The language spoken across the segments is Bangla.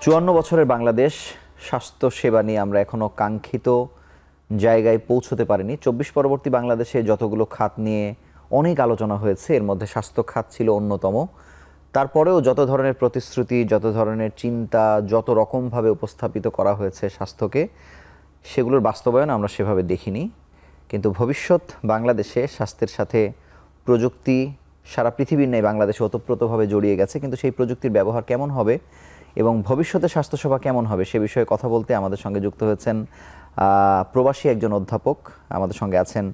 ৫৪ বছরের বাংলাদেশ স্বাস্থ্য সেবা নিয়ে আমরা এখনো কাঙ্ক্ষিত জায়গায় পৌঁছতে পারিনি। ২৪ পরবর্তী বাংলাদেশে যতগুলো খাত নিয়ে অনেক আলোচনা হয়েছে, এর মধ্যে স্বাস্থ্য খাত ছিল অন্যতম। তারপরেও যত ধরনের প্রতিশ্রুতি, যত ধরনের চিন্তা, যত রকমভাবে উপস্থাপিত করা হয়েছে স্বাস্থ্যকে, সেগুলোর বাস্তবায়ন আমরা সেভাবে দেখিনি। কিন্তু ভবিষ্যৎ বাংলাদেশে স্বাস্থ্যের সাথে প্রযুক্তি সারা পৃথিবীর ন্যায় বাংলাদেশে ওতপ্রোতভাবে জড়িয়ে গেছে, কিন্তু সেই প্রযুক্তির ব্যবহার কেমন হবে এবং ভবিষ্যতে স্বাস্থ্যসেবা কেমন হবে সে বিষয়ে কথা বলতে আমাদের সঙ্গে যুক্ত হয়েছেন প্রবাসী একজন অধ্যাপক। আমাদের সঙ্গে আছেন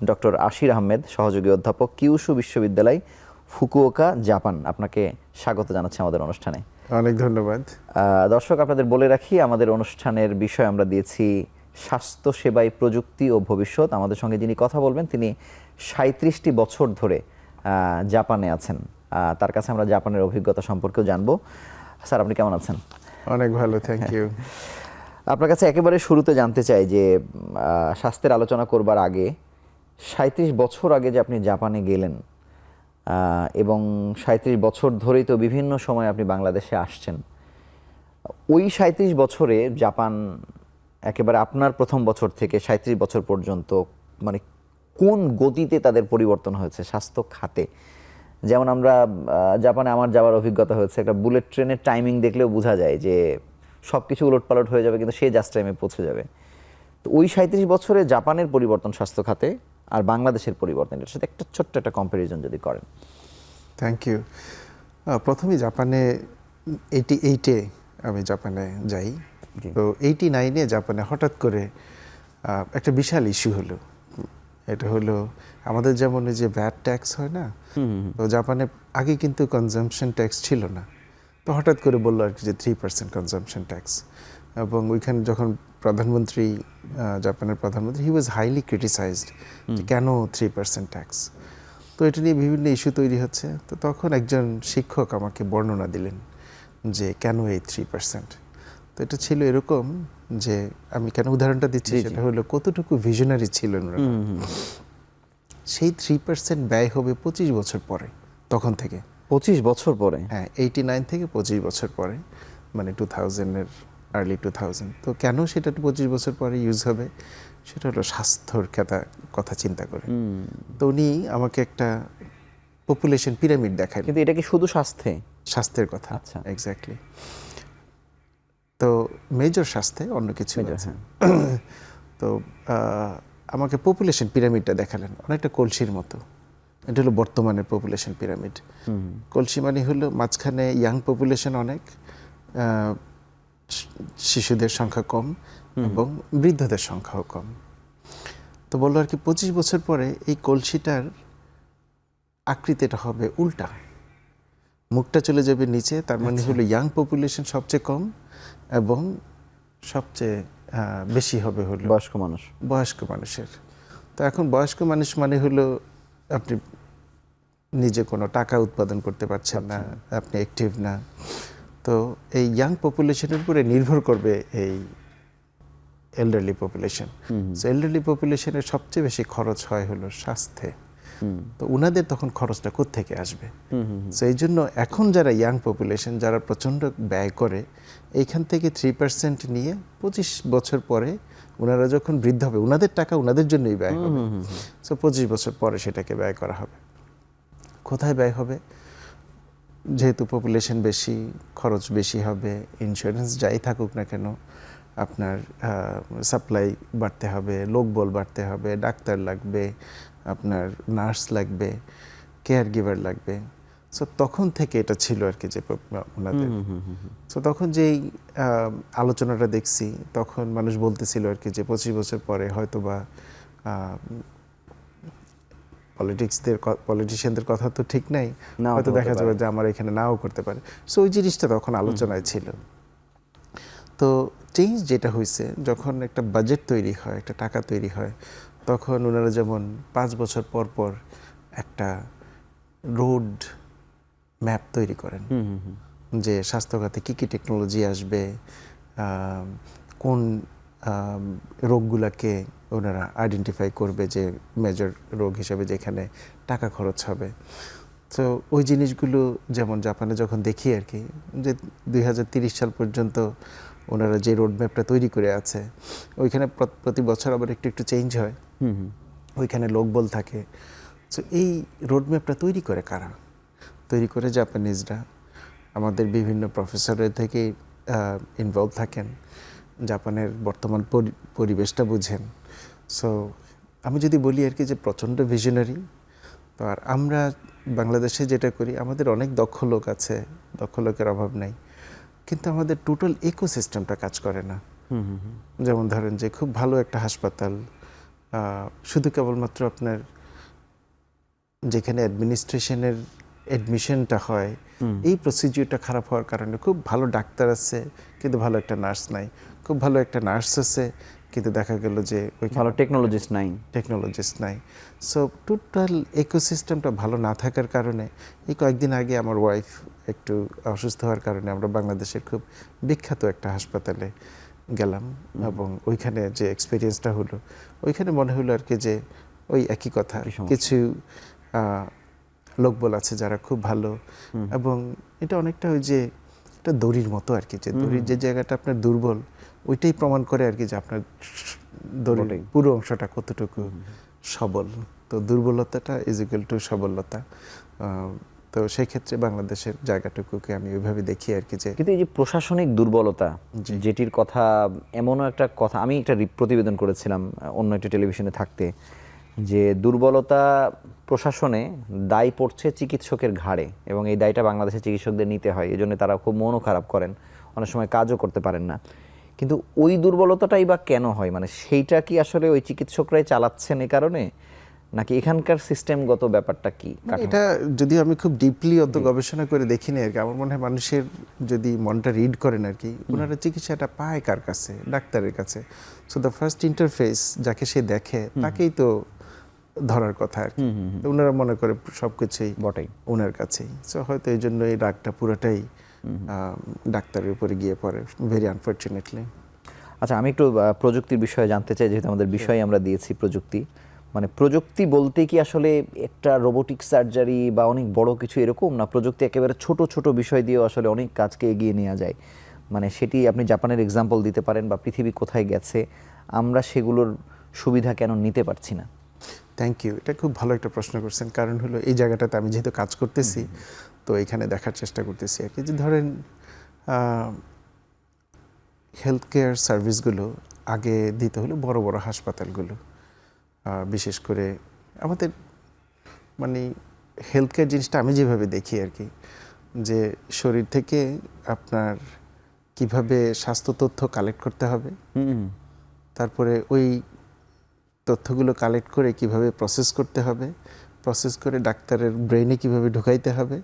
ডক্টর আশির আহমেদ, সহযোগী অধ্যাপক, কিউশু বিশ্ববিদ্যালয়, ফুকুওকা, জাপান। আপনাকে স্বাগত জানাচ্ছি আমাদের অনুষ্ঠানে। অনেক ধন্যবাদ। দর্শক, আপনাদের বলে রাখি, আমাদের অনুষ্ঠানের বিষয় আমরা দিয়েছি স্বাস্থ্য সেবায় প্রযুক্তি ও ভবিষ্যৎ। আমাদের সঙ্গে যিনি কথা বলবেন তিনি ৩৭টি বছর ধরে জাপানে আছেন। তার কাছে আমরা জাপানের অভিজ্ঞতা সম্পর্কেও জানবো। স্যার, আপনি কেমন আছেন? অনেক ভালো, থ্যাংক ইউ। আপনার কাছে একেবারে শুরুতে জানতে চাই যে স্বাস্থ্যের আলোচনা করবার আগে ৩৭ বছর আগে যে আপনি জাপানে গেলেন এবং ৩৭ বছর ধরেই তো বিভিন্ন সময় আপনি বাংলাদেশে আসছেন, ওই ৩৭ বছরে জাপান একেবারে আপনার প্রথম বছর থেকে ৩৭ বছর পর্যন্ত মানে কোন গতিতে তাদের পরিবর্তন হয়েছে স্বাস্থ্য খাতে? যেমন আমরা জাপানে আমার যাওয়ার অভিজ্ঞতা হয়েছে, একটা বুলেট ট্রেনের টাইমিং দেখলেও বোঝা যায় যে সব কিছু উলটপালট হয়ে যাবে কিন্তু সে জাস্ট টাইমে পৌঁছে যাবে। তো ওই ৩৭ বছরে জাপানের পরিবর্তন স্বাস্থ্য খাতে আর বাংলাদেশের পরিবর্তন, এটার সাথে একটা ছোট্ট একটা কম্প্যারিজন যদি করেন। Thank you. প্রথমে জাপানে 88-এ আমি জাপানে যাই। তো 89-এ জাপানে হঠাৎ করে একটা বিশাল ইস্যু হলো। এটা হলো আমাদের যেমন এই যে ভ্যাট ট্যাক্স হয় না, তো জাপানে আগে কিন্তু কনজাম্পশন ট্যাক্স ছিল না। তো হঠাৎ করে বললো আর কি যে 3% কনজাম্পশন ট্যাক্স। এবং ওইখানে যখন প্রধানমন্ত্রী, জাপানের প্রধানমন্ত্রী, হি ওয়াজ হাইলি ক্রিটিসাইজড যে কেন 3% ট্যাক্স। তো এটা নিয়ে বিভিন্ন ইস্যু তৈরি হচ্ছে। তো তখন একজন শিক্ষক আমাকে বর্ণনা দিলেন যে কেন এই 3%। তো এটা ছিল এরকম যে, আমি কেন উদাহরণটা দিচ্ছি সেটা হলো কতটুকু ভিশনারি ছিলেন ওরা। সেই 3% ব্যয় হবে 25 বছর পরে, তখন থেকে 25 বছর পরে? হ্যাঁ, 89 থেকে 25 বছর পরে, মানে 2000-এর আর্লি 2000। তো কেন সেটা 25 বছর পরে ইউজ হবে, সেটা হলো স্বাস্থ্যর কথা চিন্তা করে। তো উনি আমাকে একটা পপুলেশন পিরামিড দেখায়। কিন্তু এটা কি শুধু স্বাস্থ্যের কথা? আচ্ছা, এক্স্যাক্টলি। তো মেজর স্বাস্থ্যে অন্য কিছু আছে। তো আমাকে পপুলেশন পিরামিডটা দেখালেন, অনেকটা কলসির মতো। এটা হলো বর্তমানের পপুলেশন পিরামিড। কলসি মানে হলো মাঝখানে ইয়াং পপুলেশন অনেক, শিশুদের সংখ্যা কম এবং বৃদ্ধদের সংখ্যাও কম। তো বললো আর কি 25 বছর পরে এই কলসিটার আকৃতিটা হবে উল্টা, মুখটা চলে যাবে নিচে। তার মানে হলো ইয়াং পপুলেশন সবচেয়ে কম এবং সবচেয়ে বেশি হবে হলো বয়স্ক মানুষের। তো এখন বয়স্ক মানুষ মানে হলো আপনি নিজে কোনো টাকা উৎপাদন করতে পারছেন না, আপনি অ্যাক্টিভ না। তো এই ইয়াং পপুলেশনের উপরে নির্ভর করবে এই এল্ডারলি পপুলেশন। সো এল্ডারলি পপুলেশনের সবচেয়ে বেশি খরচ হয় হলো স্বাস্থ্যে। তো উনাদের তখন খরচটা কোত্থেকে আসবে? সো এই জন্য এখন যারা ইয়াং পপুলেশন, যারা প্রচণ্ড ব্যয় করে, এইখান থেকে 3% নিয়ে 25 বছর পরে ওনারা যখন বৃদ্ধ হবে, ওনাদের টাকা ওনাদের জন্যই ব্যয় হবে। সো 25 বছর পরে সেটাকে ব্যয় করা হবে। কোথায় ব্যয় হবে? যেহেতু পপুলেশন বেশি, খরচ বেশি হবে। ইন্স্যুরেন্স যাই থাকুক না কেন, আপনার সাপ্লাই বাড়তে হবে, লোকবল বাড়তে হবে, ডাক্তার লাগবে, আপনার নার্স লাগবে, কেয়ার গিভার লাগবে। সো তখন থেকে এটা ছিল আর কি যে ওনাদের। সো তখন যেই আলোচনাটা দেখছি, তখন মানুষ বলতেছিল আর কি যে 25 বছর পরে হয়তো বা পলিটিশিয়ানদের কথা তো ঠিক নাই, হয়তো দেখা যাবে যে আমার এখানে নাও করতে পারে। সো ওই জিনিসটা তখন আলোচনায় ছিল। তো চেঞ্জ যেটা হয়েছে, যখন একটা বাজেট তৈরি হয়, একটা টাকা তৈরি হয়, তখন ওনারা যেমন 5 বছর পর পর একটা রোড ম্যাপ তৈরি করেন যে স্বাস্থ্যখাতে কী কী টেকনোলজি আসবে, কোন রোগগুলোকে ওনারা আইডেন্টিফাই করবে যে মেজর রোগ হিসেবে যেখানে টাকা খরচ হবে। তো ওই জিনিসগুলো যেমন জাপানে যখন দেখি আর কি, যে 2030 সাল পর্যন্ত ওনারা যে রোড ম্যাপটা তৈরি করে আছে, ওইখানে প্রতি বছর আবার একটু একটু চেঞ্জ হয়, ওইখানে লোকবল থাকে। তো এই রোড ম্যাপটা তৈরি করে কারা? তৈরি করে জাপানিজরা। আমাদের বিভিন্ন প্রফেসরের থেকে ইনভলভ থাকেন, জাপানের বর্তমান পরিবেশটা বুঝেন। সো আমি যদি বলি আর কি যে প্রচণ্ড ভিশনারি। তো আর আমরা বাংলাদেশে যেটা করি, আমাদের অনেক দক্ষ লোক আছে, দক্ষ লোকের অভাব নাই, কিন্তু আমাদের টোটাল ইকোসিস্টেমটা কাজ করে না। যেমন ধরেন যে খুব ভালো একটা হাসপাতাল, শুধু কেবলমাত্র আপনার যেখানে অ্যাডমিনিস্ট্রেশনের অ্যাডমিশনটা হয়, এই প্রসিজিওরটা খারাপ হওয়ার কারণে খুব ভালো ডাক্তার আছে কিন্তু ভালো একটা নার্স নাই, খুব ভালো একটা নার্স আছে কিন্তু দেখা গেল যে ভালো টেকনোলজিস্ট নাই। সো টোটাল ইকোসিস্টেমটা ভালো না থাকার কারণে, এই কয়েকদিন আগে আমার ওয়াইফ একটু অসুস্থ হওয়ার কারণে আমরা বাংলাদেশের খুব বিখ্যাত একটা হাসপাতালে গেলাম, এবং ওইখানে যে এক্সপিরিয়েন্সটা হলো, ওইখানে মনে হলো আর কি যে ওই একই কথা, কিছু লোকবল আছে যারা খুব ভালো, এবং এটা অনেকটা ওই যে এটা দড়ির মতো আর কি, যে দড়ির যে জায়গাটা আপনার দুর্বল, ওইটাই প্রমাণ করে আর কি যে আপনার দড়ির পুরো অংশটা কতটুকু সবল। তো দুর্বলতাটা ইজ ইকুয়াল টু সবলতা। তো সেই ক্ষেত্রে বাংলাদেশের জায়গাটুকুকে আমি ওইভাবে দেখি আর কি। যে কিন্তু এই যে প্রশাসনিক দুর্বলতা, যেটির কথা, এমনও একটা কথা আমি একটা প্রতিবেদন করেছিলাম অন্য একটা টেলিভিশনে থাকতে, যে দুর্বলতা প্রশাসনে দায় পড়ছে চিকিৎসকের ঘাড়ে, এবং এই দায়টা বাংলাদেশের চিকিৎসকদের নিতে হয়। এই জন্য তারা খুব মনও খারাপ করেন, অনেক সময় কাজও করতে পারেন না। কিন্তু ওই দুর্বলতাটাই বা কেন হয়? মানে সেইটা কি আসলে ওই চিকিৎসকরাই চালাচ্ছেন এই কারণে, নাকি এখানকার সিস্টেমগত ব্যাপারটা কি? এটা যদিও আমি খুব ডিপলি অত গবেষণা করে দেখিনি আর কি, আমার মনে হয় মানুষের যদি মনটা রিড করেন আর কি, ওনারা চিকিৎসাটা পায় কার কাছে? ডাক্তারের কাছে। সো দ্য ফার্স্ট ইন্টারফেস যাকে সে দেখে তাকেই তো ধরার কথা আর কি। ওনারা মনে করে সবকিছুই বটেই ওনার কাছেই। সো হয়তো এই জন্য এই রাগটা পুরোটাই ডাক্তারের উপরে গিয়ে পড়ে, ভেরি আনফর্চুনেটলি। আচ্ছা, আমি একটু প্রযুক্তির বিষয়ে জানতে চাই, যেহেতু আমাদের বিষয় আমরা দিয়েছি প্রযুক্তি। মানে প্রযুক্তি বলতে কি আসলে একটা রোবোটিক সার্জারি বা অনেক বড় কিছু এরকম না? প্রযুক্তি একেবারে ছোট ছোট বিষয় দিয়েও আসলে অনেক কাজকে এগিয়ে নেওয়া যায়। মানে সেটি আপনি জাপানের এক্সাম্পল দিতে পারেন, বা পৃথিবী কোথায় গেছে, আমরা সেগুলোর সুবিধা কেন নিতে পারছি না? থ্যাংক ইউ, এটা খুব ভালো একটা প্রশ্ন করছেন। কারণ হলো এই জায়গাটাতে আমি যেহেতু কাজ করতেছি, তো এখানে দেখার চেষ্টা করতেছি আর কি, যে ধরেন হেলথ কেয়ার সার্ভিসগুলো আগে দিতে হলো বড় বড় হাসপাতালগুলো, বিশেষ করে আমাদের মানে হেলথ কেয়ার জিনিসটা আমি যেভাবে দেখি আর কি, যে শরীর থেকে আপনার কিভাবে স্বাস্থ্য তথ্য কালেক্ট করতে হবে, তারপরে ওই তথ্যগুলো কালেক্ট করে কিভাবে প্রসেস করতে হবে, প্রসেস করে ডাক্তারের ব্রেনে কিভাবে ঢুকাইতে হবে।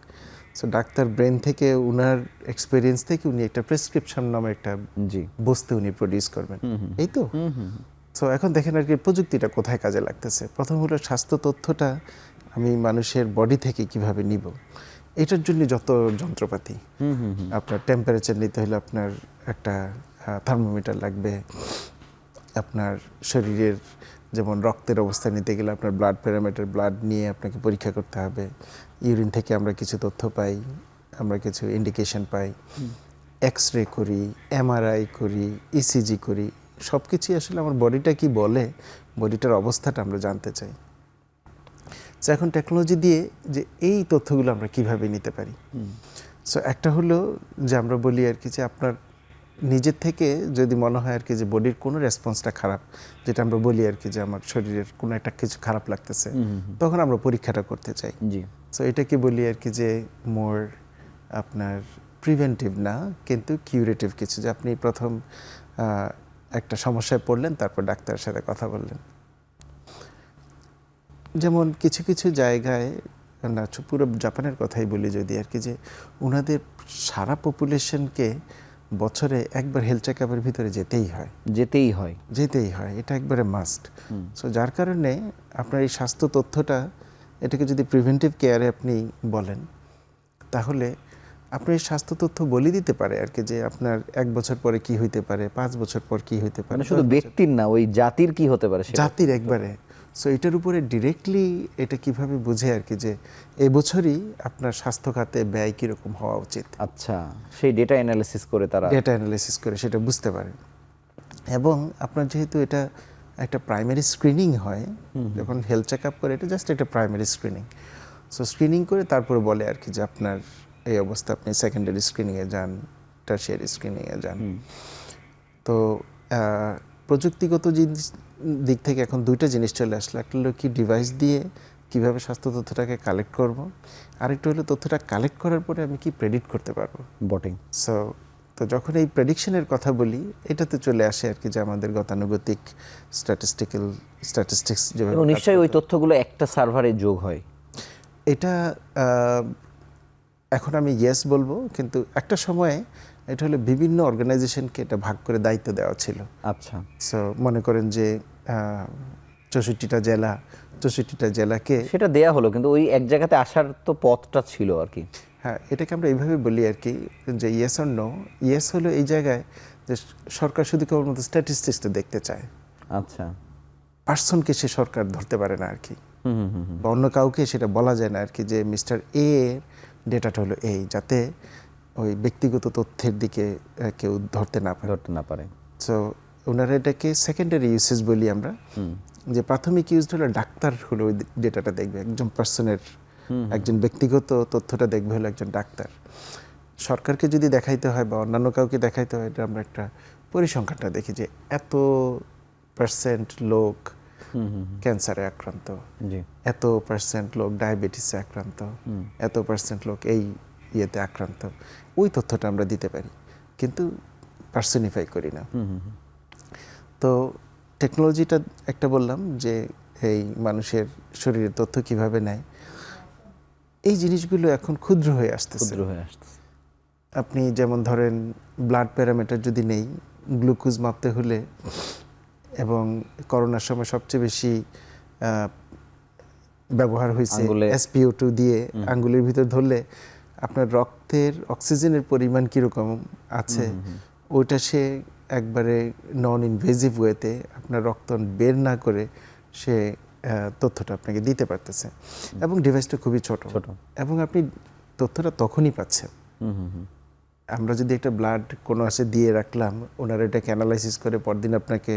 সো ডাক্তার ব্রেন থেকে উনার এক্সপিরিয়েন্স থেকে উনি একটা প্রেসক্রিপশন নামে একটা বস্তু উনি প্রডিউস করবেন, এই তো। সো এখন দেখেন আর কি প্রযুক্তিটা কোথায় কাজে লাগতেছে। প্রথম হলো স্বাস্থ্য তথ্যটা আমি মানুষের বডি থেকে কিভাবে নিব, এটার জন্য যত যন্ত্রপাতি, আপনার টেম্পারেচার নিতে হলে আপনার একটা থার্মোমিটার লাগবে, আপনার শরীরের যেমন রক্তের অবস্থা নিতে গেলে আপনার ব্লাড প্যারামিটার, ব্লাড নিয়ে আপনাকে পরীক্ষা করতে হবে। ইউরিন থেকে আমরা কিছু তথ্য পাই, আমরা কিছু ইন্ডিকেশন পাই, এক্স রে করি, এমআরআই করি, ইসিজি করি, সব কিছুই আসলে আমার বডিটা কি বলে, বডিটার অবস্থাটা আমরা জানতে চাই। সো এখন টেকনোলজি দিয়ে যে এই তথ্যগুলো আমরা কিভাবে নিতে পারি। সো একটা হলো যে আমরা বলি আর কি যে আপনার নিজের থেকে যদি মনে হয় আর কি যে বডির কোনো রেসপন্সটা খারাপ, যেটা আমরা বলি আর কি যে আমার শরীরের কোনো একটা কিছু খারাপ লাগতেছে, তখন আমরা পরীক্ষাটা করতে চাই। সো এটাকে বলি আর কি যে মোর আপনার প্রিভেন্টিভ না, কিন্তু কিউরেটিভ কিছু, যে আপনি প্রথম একটা সমস্যায় পড়লেন, তারপর ডাক্তারের সাথে কথা বললেন। যেমন কিছু কিছু জায়গায়, না পুরো জাপানের কথাই বলি যদি আর কি, যে ওনাদের সারা পপুলেশনকে বছরে একবার হেলথ চেক আপের ভিতরে যেতেই হয়, এটা একবারে মাস্ট। সো যার কারণে আপনার এই স্বাস্থ্য তথ্যটা, এটাকে যদি প্রিভেন্টিভ কেয়ারে আপনি বলেন, তাহলে আপনি এই স্বাস্থ্য তথ্য বলে দিতে পারে আর কি, যে আপনার 1 বছর পরে কি হইতে পারে, 5 বছর পর কি হইতে পারে, শুধু ব্যক্তির না, ওই জাতির কি হতে পারে, জাতির একবারে সো এটার উপরে ডিরেক্টলি এটা কিভাবে বুঝে আর কি যে এবছরই আপনার স্বাস্থ্য খাতে ব্যয় কীরকম হওয়া উচিত, আচ্ছা, সেই ডেটা অ্যানালিসিস করে তারা ডেটা অ্যানালাইসিস করে সেটা বুঝতে পারে। এবং আপনার যেহেতু এটা একটা প্রাইমারি স্ক্রিনিং হয়, যখন হেলথ চেক আপ করে, এটা জাস্ট একটা প্রাইমারি স্ক্রিনিং। সো স্ক্রিনিং করে তারপরে বলে আর কি যে আপনার এই অবস্থা, আপনি সেকেন্ডারি স্ক্রিনিংয়ে যান, টারশিয়ারি স্ক্রিনিংয়ে যান। তো প্রযুক্তিগত দিক থেকে এখন দুইটা জিনিস চলে আসলো। একটা হলো কি ডিভাইস দিয়ে কিভাবে স্বাস্থ্য তথ্যটাকে কালেক্ট করব, আরেকটা হলো তথ্যটা কালেক্ট করার পরে আমি কি প্রেডিক্ট করতে পারবো। বটিং। সো তো যখন এই প্রেডিকশনের কথা বলি, এটাতে চলে আসে আর কি যে আমাদের গতানুগতিক স্ট্যাটিস্টিক্স যেভাবে এবং নিশ্চয়ই ওই তথ্যগুলো একটা সার্ভারে যোগ হয়। এটা এখন আমি ইয়েস বলবো, কিন্তু একটা সময়ে এটা হলো বিভিন্ন অর্গানাইজেশনকে এটা ভাগ করে দায়িত্ব দেওয়া ছিল। আচ্ছা, সো মনে করেন যে 64টা জেলাকে সেটা দেয়া হলো, কিন্তু ওই এক জায়গাতে আসার তো পথটা ছিল আর কি। হ্যাঁ, এটাকে আমরা এইভাবে বলি আর কি যে ইয়েস অর নো। ইয়েস হলো এই জায়গায় যে সরকার শুধু কেবলমাত্র স্ট্যাটিস্টিক্সটা দেখতে চায়, আচ্ছা, পার্সনকে সে সরকার ধরতে পারে না আর কি, বা অন্য কাউকে সেটা বলা যায় না আর কি যে মিস্টার এ এর ডেটাটা হলো এই, যাতে ওই ব্যক্তিগত তথ্যের দিকে কেউ ধরতে না পারে। সো ওনারা এটাকে সেকেন্ডারি ইউসেজ বলি আমরা, যে প্রাথমিক ইউজ হলো ডাক্তার হলো ওই ডেটাটা দেখবে, একজন পার্সনের, একজন ব্যক্তিগত তথ্যটা দেখবে হলো একজন ডাক্তার। সরকারকে যদি দেখাইতে হয় বা অন্যান্য কাউকে দেখাইতে হয়, এটা আমরা একটা পরিসংখ্যানটা দেখি যে এত পার্সেন্ট লোক ক্যান্সারে আক্রান্ত, এত পার্সেন্ট লোক ডায়াবেটিসে আক্রান্ত, এত পার্সেন্ট লোক এই ইয়েতে আক্রান্ত। ওই তথ্যটা আমরা দিতে পারি, কিন্তু পার্সনিফাই করি না। তো টেকনোলজিটা একটা বললাম যে এই মানুষের শরীরের তথ্য কিভাবে নেয়, এই জিনিসগুলো এখন ক্ষুদ্র হয়ে আসতেছে। আপনি যেমন ধরেন ব্লাড প্যারামিটার যদি নেই, গ্লুকোজ মাপতে হলে, এবং করোনার সময় সবচেয়ে বেশি ব্যবহার হয়েছে SpO2 দিয়ে আঙ্গুলের ভিতর ধরলে আপনার রক্তের অক্সিজেনের পরিমাণ কীরকম আছে, ওইটা সে একবারে নন ইনভেসিভ ওয়েতে আপনার রক্ত বের না করে সে তথ্যটা আপনাকে দিতে পারতেছে, এবং ডিভাইসটা খুবই ছোট, এবং আপনি তথ্যটা তখনই পাচ্ছেন। আমরা যদি একটা ব্লাড কোনো আসে দিয়ে রাখলাম, ওনারা এটাকে অ্যানালাইসিস করে পরদিন আপনাকে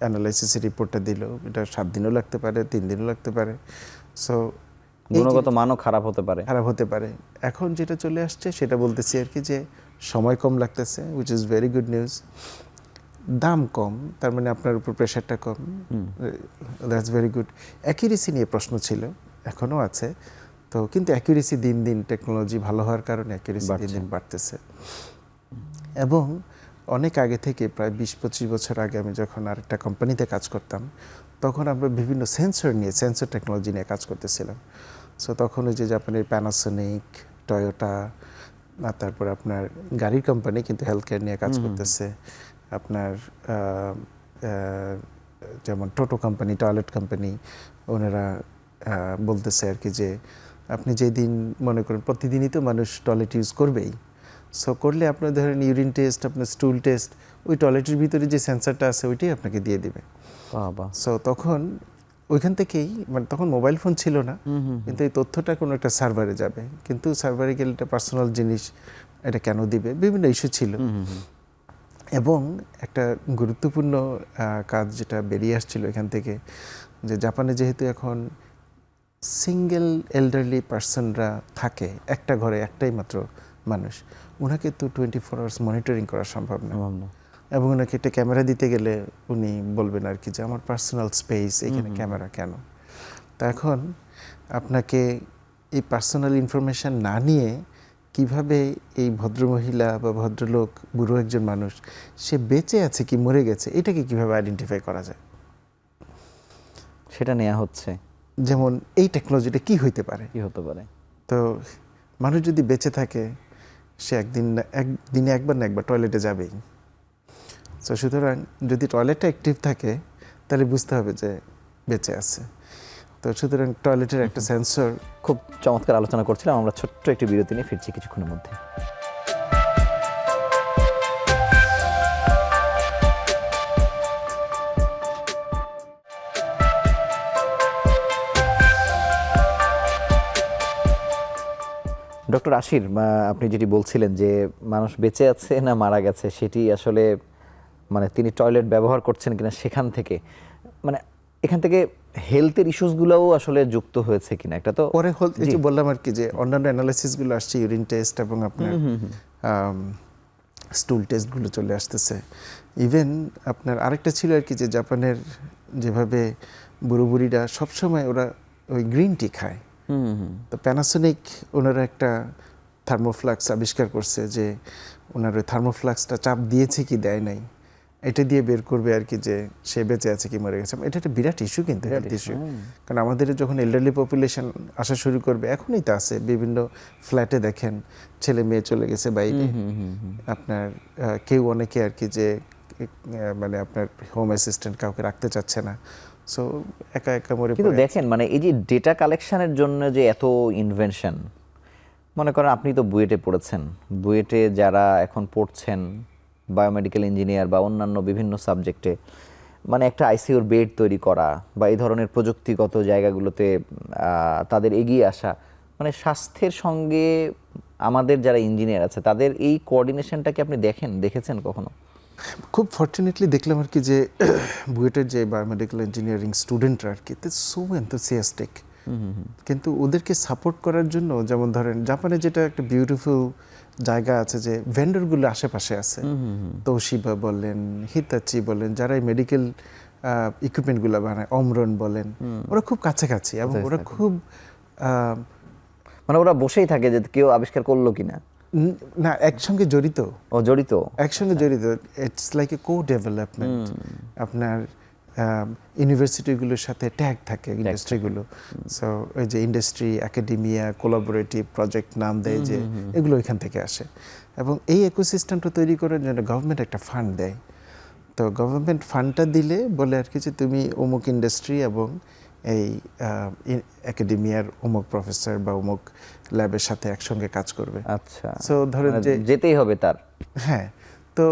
অ্যানালাইসিসের রিপোর্টটা দিল, এটা 7 দিনও লাগতে পারে, 3 দিনও লাগতে পারে। সো গুণগত মানও খারাপ হতে পারে। এখন যেটা চলে আসছে সেটা বলতেছি আর কি যে সময় কম লাগতেছে, which is very good news. দাম কম, তার মানে আপনার উপর প্রেশারটা কম, দ্যাটস ভেরি গুড। অ্যাকিউরেসি নিয়ে প্রশ্ন ছিল, এখনও আছে তো, কিন্তু অ্যাকিউরেসি দিন দিন টেকনোলজি ভালো হওয়ার কারণে অ্যাকিউরেসি দিন দিন বাড়তেছে। এবং অনেক আগে থেকে, প্রায় 20-25 বছর আগে আমি যখন আরেকটা কোম্পানিতে কাজ করতাম, তখন আমরা বিভিন্ন সেন্সর টেকনোলজি নিয়ে কাজ করতেছিলাম। সো তখন ওই যে জাপানের প্যানাসোনিক, টয়োটা, তারপর আপনার গাড়ির কোম্পানি কিন্তু হেলথ কেয়ার নিয়ে কাজ করতেছে, আপনার যেমন টোটো কোম্পানি, টয়লেট কোম্পানি, ওনারা বলতেছে আর কি যে আপনি যেদিন মনে করেন প্রতিদিনই তো মানুষ টয়লেট ইউজ করবেই, সো করলে আপনার ধরেন ইউরিন টেস্ট, আপনার স্টুল টেস্ট, ওই টয়লেটের ভিতরে যে সেন্সারটা আছে ওইটাই আপনাকে দিয়ে দিবে। সো তখন ওইখান থেকেই, মানে তখন মোবাইল ফোন ছিল না, কিন্তু এই তথ্যটা কোনো একটা সার্ভারে যাবে, কিন্তু সার্ভারে গেলে এটা পার্সোনাল জিনিস, এটা কেন দিবে, বিভিন্ন ইস্যু ছিল। এবং একটা গুরুত্বপূর্ণ কাজ যেটা বেরিয়ে আসছিল এখান থেকে, যে জাপানে যেহেতু এখন সিঙ্গেল এল্ডারলি পার্সনরা থাকে, একটা ঘরে একটাই মাত্র মানুষ, ওনাকে তো 24 আওয়ার্স মনিটরিং করা সম্ভব না, এবং ওনাকে একটা ক্যামেরা দিতে গেলে উনি বলবেন আর কি যে আমার পার্সোনাল স্পেস, এখানে ক্যামেরা কেন। তা এখন আপনাকে এই পার্সোনাল ইনফরমেশান না নিয়ে কিভাবে এই ভদ্রমহিলা বা ভদ্রলোক, বুড়ো একজন মানুষ, সে বেঁচে আছে কি মরে গেছে, এটাকে কিভাবে আইডেন্টিফাই করা যায়, সেটা নেওয়া হচ্ছে। যেমন এই টেকনোলজিটা কি হতে পারে। তো মানুষ যদি বেঁচে থাকে, সে একদিনে একবার না একবার টয়লেটে যাবেই। তো সুতরাং যদি টয়লেটটা অ্যাক্টিভ থাকে, তাহলে বুঝতে হবে যে বেঁচে আছে। তো সুতরাং টয়লেটের একটা সেন্সর। খুব চমৎকার আলোচনা করছিলাম আমরা, ছোট্ট একটি বিরতি নিয়ে ফিরছি কিছুক্ষণের মধ্যে। ডক্টর আশির, আপনি যেটি বলছিলেন যে মানুষ বেঁচে আছে না মারা গেছে সেটি আসলে মানে তিনি টয়লেট ব্যবহার করছেন কিনা সেখান থেকে, মানে এখান থেকে হেলথের ইস্যুসগুলোও আসলে যুক্ত হয়েছে কিনা একটা তো পরে এই যে বললাম আর কি যে অন্যান্য অ্যানালাইসিসগুলো আসছে, ইউরিন টেস্ট এবং আপনার স্টুল টেস্টগুলো চলে আসতেছে। ইভেন আপনার আরেকটা ছিল আর কি যে জাপানের যেভাবে বুড়ো বুড়িরা সবসময় ওরা ওই গ্রিন টি খায়, তো প্যানাসোনিক ওনারা একটা থার্মোফ্লাক্স আবিষ্কার করছে যে ওনার ওই থার্মোফ্লাক্সটা চাপ দিয়েছে কি দেয় নাই এটা দিয়ে বের করবে আর কি যে সে বেঁচে আছে কি মরে গেছে। এটা একটা বিরাট ইস্যু কিন্তু, হেলথ ইস্যু। কারণ আমাদের যখন এল্ডারলি পপুলেশন আসা শুরু করবে, এখনই তো আছে বিভিন্ন ফ্ল্যাটে দেখেন ছেলে মেয়ে চলে গেছে বাইরে, আপনার কেউ অনেকে আর কি যে মানে আপনার হোম অ্যাসিস্ট্যান্ট কাউকে রাখতে চাচ্ছে না, সো একা একা মরে কিন্তু পড়ে আছে। দেখেন মানে এই যে ডেটা কালেকশনের জন্য যে এত ইনভেনশন, মনে করেন আপনি তো বুয়েটে পড়েছেন, বুয়েটে যারা এখন পড়ছেন বায়োমেডিক্যাল ইঞ্জিনিয়ার বা অন্যান্য বিভিন্ন সাবজেক্টে, মানে একটা আইসিইউর বেড তৈরি করা বা এই ধরনের প্রযুক্তিগত জায়গাগুলোতে তাদের এগিয়ে আসা, মানে স্বাস্থ্যের সঙ্গে আমাদের যারা ইঞ্জিনিয়ার আছে তাদের এই কোঅর্ডিনেশনটা কি আপনি দেখেছেন কখনো? খুব ফর্চুনেটলি দেখলাম আর কি যে বুয়েটের যে বায়োমেডিক্যাল ইঞ্জিনিয়ারিং স্টুডেন্টরা আর কি সো এনথুসিয়াস্টিক, কিন্তু ওদেরকে সাপোর্ট করার জন্য যেমন ধরেন জাপানে যেটা একটা বিউটিফুল জায়গা আছে যে ভেন্ডরগুলো আশেপাশে আছে, তোশিবা বলেন, হিতাচি বলেন, যারা এই মেডিকেল ইকুইপমেন্টগুলো বানায়, অমরন বলেন, ওরা খুব কাছাকাছি এবং ওরা খুব মানে ওরা বসেই থাকে যে কেউ আবিষ্কার করলো কিনা, না একসঙ্গে জড়িত, একসঙ্গে জড়িত। It's like a co development. আপনার ইউনিভার্সিটিগুলোর সাথে ট্যাগ থাকে ইন্ডাস্ট্রিগুলো, সো ওই যে ইন্ডাস্ট্রি একাডেমিয়া কোলাবোরেটিভ প্রজেক্ট নাম দেয় যে এগুলো এখান থেকে আসে, এবং এই ইকোসিস্টেমটা তৈরি করার জন্য গভর্নমেন্ট একটা ফান্ড দেয়। তো গভর্নমেন্ট ফান্ডটা দিলে বলে আর কি যে তুমি অমুক ইন্ডাস্ট্রি এবং এই একাডেমিয়ার অমুক প্রফেসর বা অমুক ল্যাবের সাথে একসঙ্গে কাজ করবে। আচ্ছা, সো ধরেন যে যেতেই হবে তার। হ্যাঁ, তো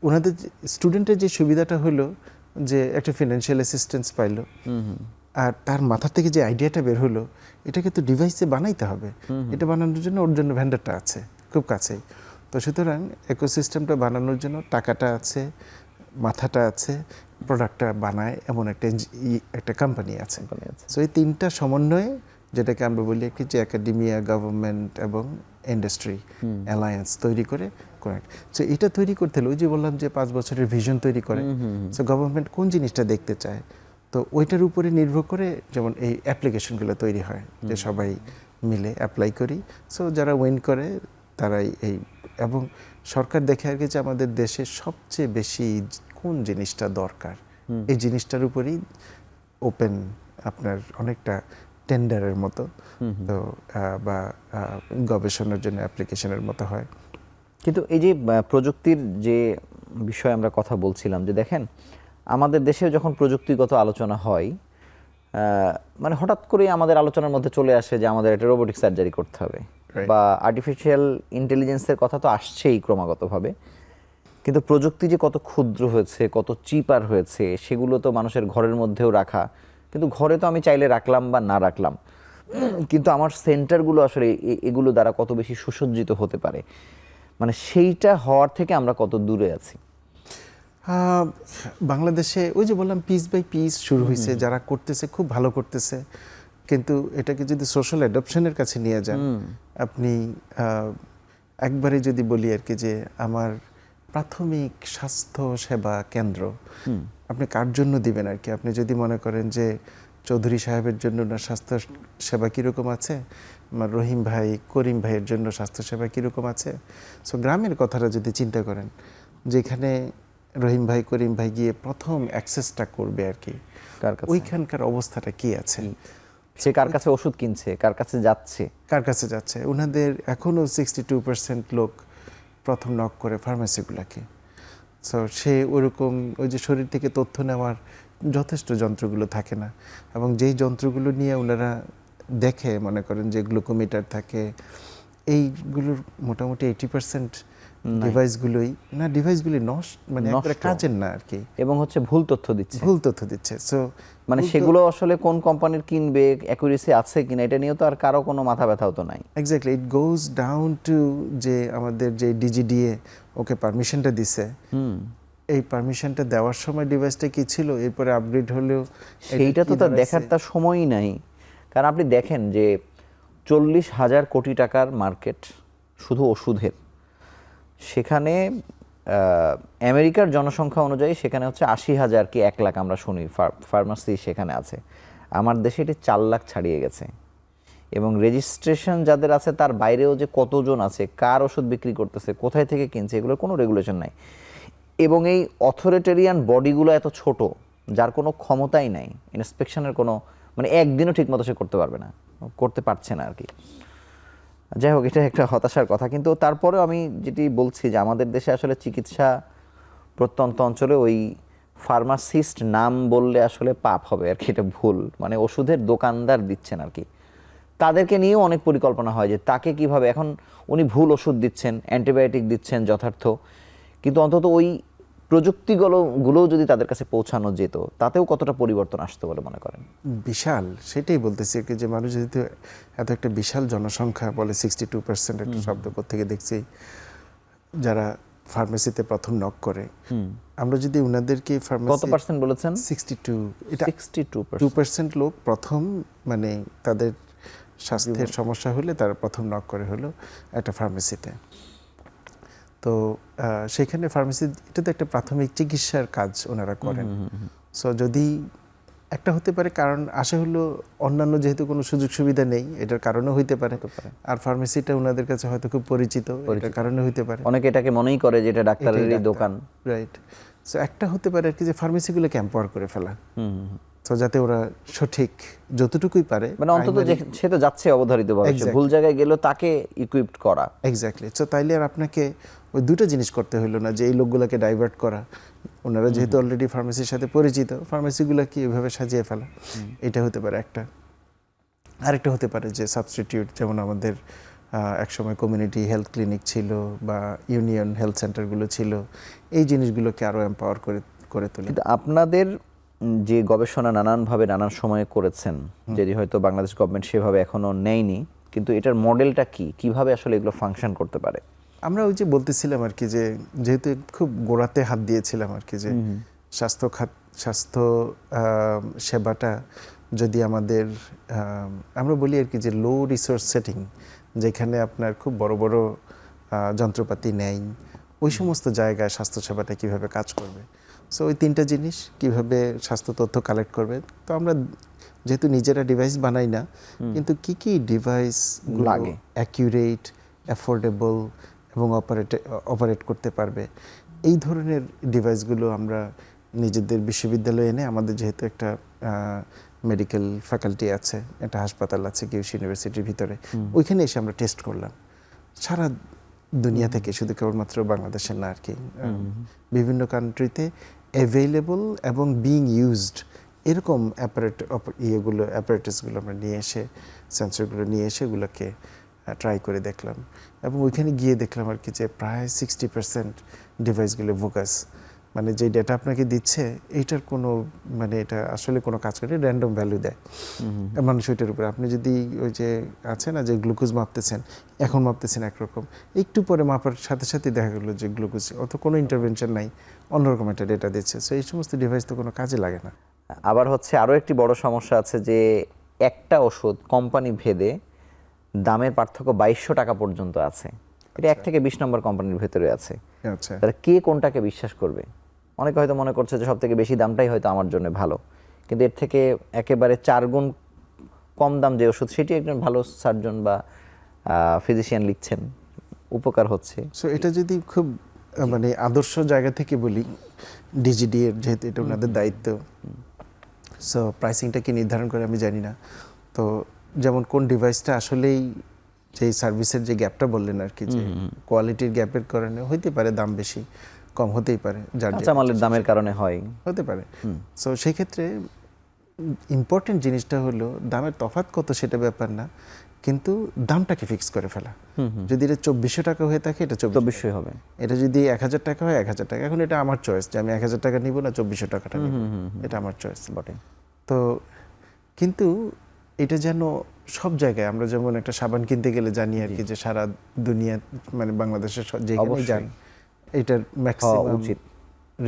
ওনাদের স্টুডেন্টের যে সুবিধাটা হলো যে একটা ফিনান্সিয়াল অ্যাসিস্ট্যান্স পাইলো, আর তার মাথা থেকে যে আইডিয়াটা বের হলো এটাকে তো ডিভাইসে বানাইতে হবে, এটা বানানোর জন্য ওর জন্য ভেন্ডারটা আছে খুব কাছেই। তো সুতরাং ইকোসিস্টেমটা বানানোর জন্য টাকাটা আছে, মাথাটা আছে, প্রোডাক্টটা বানায় এমন একটা কোম্পানি আছে। সো এই তিনটা সমন্বয়ে যেটাকে আমরা বলি কি যে একাডেমিয়া, গভর্নমেন্ট এবং ইন্ডাস্ট্রি অ্যালায়েন্স তৈরি করে করেক্ট। সো এটা তৈরি করতে হলে ওই যে বললাম যে 5 বছরের ভিশন তৈরি করে, সো গভর্নমেন্ট কোন জিনিসটা দেখতে চায়, তো ওইটার উপরে নির্ভর করে যেমন এই অ্যাপ্লিকেশনগুলো তৈরি হয় যে সবাই মিলে অ্যাপ্লাই করি। সো যারা উইন করে তারাই এই, এবং সরকার দেখে আর কি যে আমাদের দেশে সবচেয়ে বেশি কোন জিনিসটা দরকার, এই জিনিসটার উপরেই ওপেন আপনার অনেকটা টেন্ডারের মতো, তো বা গবেষণার জন্য অ্যাপ্লিকেশনের মতো হয়। কিন্তু এই যে প্রযুক্তির যে বিষয়ে আমরা কথা বলছিলাম, যে দেখেন আমাদের দেশে যখন প্রযুক্তিগত আলোচনা হয়, মানে হঠাৎ করে আমাদের আলোচনার মধ্যে চলে আসে যে আমাদের একটা রোবোটিক সার্জারি করতে হবে, বা আর্টিফিশিয়াল ইন্টেলিজেন্সের কথা তো আসছেই ক্রমাগতভাবে, কিন্তু প্রযুক্তি যে কত ক্ষুদ্র হয়েছে, কত চিপার হয়েছে, সেগুলো তো মানুষের ঘরের মধ্যেও রাখা, কিন্তু ঘরে তো আমি চাইলে রাখলাম বা না রাখলাম, কিন্তু আমার সেন্টারগুলো আসলে এগুলো দ্বারা কত বেশি সুসজ্জিত হতে পারে, মানে সেইটা হওয়ার থেকে আমরা কত দূরে আছি। বাংলাদেশে ওই যে বললাম পিস বাই পিস শুরু হয়েছে, যারা করতেছে খুব ভালো করতেছে, কিন্তু এটাকে যদি সোশ্যাল অ্যাডপশনের কাছে নিয়ে যান, আপনি একবারে যদি বলি আর কি যে আমার প্রাথমিক স্বাস্থ্য সেবা কেন্দ্র আপনি কার জন্য দিবেন আর কি, আপনি যদি মনে করেন যে চৌধুরী সাহেবের জন্য না স্বাস্থ্য সেবা কীরকম আছে, আমার রহিম ভাই করিম ভাইয়ের জন্য স্বাস্থ্যসেবা কীরকম আছে, সো গ্রামের কথাটা যদি চিন্তা করেন, যেখানে রহিম ভাই করিম ভাই গিয়ে প্রথম অ্যাক্সেসটা করবে আর কি, ওইখানকার অবস্থাটা কি আছে, সে কার কাছে ওষুধ কিনছে, কার কাছে যাচ্ছে, ওনাদের এখনও 62% লোক প্রথম নক করে ফার্মেসিগুলোকে। সো সে ওরকম ওই যে শরীর থেকে তথ্য নেওয়ার যথেষ্ট যন্ত্রগুলো থাকে না, এবং যেই যন্ত্রগুলো নিয়ে ওনারা দেখে মনে করেন যে গ্লুকোমিটার থাকে, এইগুলোর মোটামুটি 80% ডিভাইসগুলোই না, ডিভাইসগুলি নষ্ট, মানে একবারে কাজের না আর কি, এবং হচ্ছে ভুল তথ্য দিচ্ছে। ভুল তথ্য দিচ্ছে। সো মানে সেগুলো আসলে কোন কোম্পানির কিনবে, অ্যাকুরেসি আছে কিনা, এটা নিয়েও তো আর কারো কোনো মাথা ব্যথাও তো নাই। Exactly, it goes down to যে আমাদের যে ডিজিডিএ ওকে পারমিশনটা দিছে, এই পারমিশনটা দেওয়ার সময় ডিভাইসটা কি ছিল, এরপরে আপগ্রেড হলেও সেইটা তো তার দেখার তার সময়ই নাই। কারণ আপনি দেখেন যে 40,000 কোটি টাকার মার্কেট শুধু ওষুধের, সেখানে আমেরিকার জনসংখ্যা অনুযায়ী সেখানে হচ্ছে 80,000 কি 1 লাখ আমরা শুনি ফার্মাসি সেখানে আছে। আমার দেশে এটি 4 লাখ ছাড়িয়ে গেছে। এবং রেজিস্ট্রেশন যাদের আছে তার বাইরেও যে কতজন আছে, কার ওষুধ বিক্রি করতেছে, কোথায় থেকে কিনছে, এগুলোর কোনো রেগুলেশন নাই। এবং এই অথরিটেরিয়ান বডিগুলো এত ছোট, যার কোনো ক্ষমতাই নাই, ইন্সপেকশনের কোনো, মানে একদিনও ঠিক মতো সে করতে পারবে না, করতে পারছে না আর কি। যাই হোক, এটা একটা হতাশার কথা। কিন্তু তারপরেও আমি যেটি বলছি যে আমাদের দেশে আসলে চিকিৎসা প্রত্যন্ত অঞ্চলে ওই ফার্মাসিস্ট নাম বললে আসলে পাপ হবে আর কি, এটা ভুল, মানে ওষুধের দোকানদার দিচ্ছেন আর কি, তাদেরকে নিয়েও অনেক পরিকল্পনা হয় যে তাকে কিভাবে, এখন উনি ভুল ওষুধ দিচ্ছেন, অ্যান্টিবায়োটিক দিচ্ছেন যথার্থ, কিন্তু অন্তত ওই প্রযুক্তিগুলোও যদি তাদের কাছে পৌঁছানো যেত, তাতেও কতটা পরিবর্তন আসতো বলে মনে করেন? বিশাল, সেটাই বলতেছি কি, যে মানুষ যেহেতু এত একটা বিশাল জনসংখ্যা, বলে 62% একটা শব্দ থেকে দেখছি যারা ফার্মেসিতে প্রথম নক করে, আমরা যদি উনাদেরকে কত ফার্মেসি পার্সেন্ট বলেছেন? 62, এটা 62%। 2% লোক প্রথম, মানে তাদের স্বাস্থ্যের সমস্যা হলে তারা প্রথম নক করে হলো একটা ফার্মেসিতে। তো সেখানে ফার্মেসি, এটা তো একটা প্রাথমিক চিকিৎসার কাজ ওনারা করেন। সো যদি একটা হতে পারে কারণ আসে হলো অন্যান্য, যেহেতু কোনো সুযোগ সুবিধা নেই, এটার কারণেও হইতে পারে, আর ফার্মেসিটা ওনাদের কাছে হয়তো খুব পরিচিত, এটার কারণে হইতে পারে। অনেকে এটাকে মনেই করে যে এটা ডাক্তারেরই দোকান। রাইট। সো একটা হতে পারে আর কি, যে ফার্মেসিগুলোকে এম্পাওয়ার করে ফেলা, তো যাতে ওরা সঠিক যতটুকুই পারে, মানে অন্তত সে তো যাচ্ছে অবধারিতভাবে, সে ভুল জায়গায় গেলেও তাকে ইকুইপড করা। এক্স্যাক্টলি। সো তাইলে আর আপনাকে ওই দুটো জিনিস করতে হইলো না, যে এই লোকগুলোকে ডাইভার্ট করা, ওনারা যেহেতু অলরেডি ফার্মেসির সাথে পরিচিত, ফার্মেসিগুলোকে এভাবে সাজিয়ে ফেলা, এটা হতে পারে একটা। আরেকটা হতে পারে যে সাবস্টিটিউট, যেমন আমাদের একসময় কমিউনিটি হেলথ ক্লিনিক ছিল বা ইউনিয়ন হেলথ সেন্টারগুলো ছিল, এই জিনিসগুলোকে আরও এম্পাওয়ার করে তোলে। কিন্তু আপনাদের যে গবেষণা নানানভাবে নানান সময়ে করেছেন, যদি হয়তো বাংলাদেশ গভর্নমেন্ট সেভাবে এখনো নেয়নি, কিন্তু এটার মডেলটা কি, কিভাবে আসলে এগুলো ফাংশন করতে পারে? আমরা ওই যে বলতেছিলাম আর কি, যে যেহেতু খুব গোড়াতে হাত দিয়েছিলাম আর কি, যে স্বাস্থ্য সেবাটা যদি আমাদের, আমরা বলি আর কি, যে লো রিসোর্স সেটিং, যেখানে আপনার খুব বড় বড় যন্ত্রপাতি নেই, ওই সমস্ত জায়গায় স্বাস্থ্য সেবাটা কীভাবে কাজ করবে। সো ওই তিনটা জিনিস, কিভাবে স্বাস্থ্য তথ্য কালেক্ট করবে। তো আমরা যেহেতু নিজেরা ডিভাইস বানাই না, কিন্তু কি কি ডিভাইস লাগে, অ্যাকিউরেট, অ্যাফোর্ডেবল এবং অপারেট করতে পারবে, এই ধরনের ডিভাইসগুলো আমরা নিজেদের বিশ্ববিদ্যালয়ে এনে, আমাদের যেহেতু একটা মেডিকেল ফ্যাকাল্টি আছে, একটা হাসপাতাল আছে কিউসি ইউনিভার্সিটির ভিতরে, ওইখানে এসে আমরা টেস্ট করলাম সারা দুনিয়া থেকে, শুধু কেবলমাত্র বাংলাদেশের না আর কি, বিভিন্ন কান্ট্রিতে অ্যাভেলেবল এবং বিং ইউজড এরকম অ্যাপারেটাসগুলো আমরা নিয়ে এসে, সেন্সরগুলো নিয়ে এসে ওগুলোকে ট্রাই করে দেখলাম। এবং ওইখানে গিয়ে দেখলাম আর কি, যে প্রায় 60% ডিভাইসগুলো বোগাস, মানে যে ডেটা আপনাকে দিচ্ছে এইটার কোনো, মানে এটা আসলে কোনো কাজ করে, র্যান্ডম ভ্যালু দেয় মানুষ ওইটার উপরে। আপনি যদি ওই যে আছে না, যে গ্লুকোজ মাপতেছেন, এখন মাপতেছেন একরকম, একটু পরে মাপার সাথে সাথে দেখা গেলো যে গ্লুকোজ, অত কোনো ইন্টারভেনশন নাই, অন্যরকম একটা ডেটা দিচ্ছে। সো এই সমস্ত ডিভাইস তো কোনো কাজে লাগে না। আবার হচ্ছে আরও একটি বড় সমস্যা আছে, যে একটা ওষুধ কোম্পানি ভেদে দামের পার্থক্য 2200 টাকা পর্যন্ত আছে। এটা 1 থেকে 20 নম্বর কোম্পানির ভেতরে আছে। আচ্ছা, তাহলে কে কোনটাকে বিশ্বাস করবে? অনেকে হয়তো মনে করছে যে সব থেকে বেশি দামটাই হয়তো আমার জন্য ভালো, কিন্তু এর থেকে একেবারে 4 গুণ কম দাম যে ওষুধ, সেটি একজন ভালো সার্জন বা ফিজিশিয়ান লিখছেন, উপকার হচ্ছে। সো এটা যদি খুব মানে আদর্শ জায়গা থেকে বলি, ডিজিডি এর যেহেতু এটা ওনাদের দায়িত্ব, সো প্রাইসিংটা কি নির্ধারণ করে আমি জানি না। তো যেমন কোন ডিভাইসটা আসলেই, যে সার্ভিসের যে গ্যাপটা বললেন আর কি, যে কোয়ালিটির গ্যাপের কারণে হইতে পারে দাম বেশি কম হতেই পারে, যার কাঁচামালের দামের কারণে হয়, হতে পারে। সো সেই ক্ষেত্রে ইম্পর্টেন্ট জিনিসটা হলো দামের তফাৎ কত সেটা ব্যাপার না, কিন্তু দামটাকে ফিক্স করে ফেলা। যদি এটা 2400 টাকা হয়ে থাকে এটা 2400 হবে। এটা যদি 1000 টাকা হয় 1000 টাকা। এখন এটা আমার চয়েস যে আমি 1000 টাকা নিব না 2400 টাকাটা নিব, এটা আমার চয়েস বটে। তো কিন্তু এটা যেন সব জায়গায়, আমরা যেমন একটা সাবান কিনতে গেলে জানি আর কি যে সারা দুনিয়া মানে বাংলাদেশের যেখানেই অবশ্যই। যান এটার ম্যাক্সিমাম উচিত।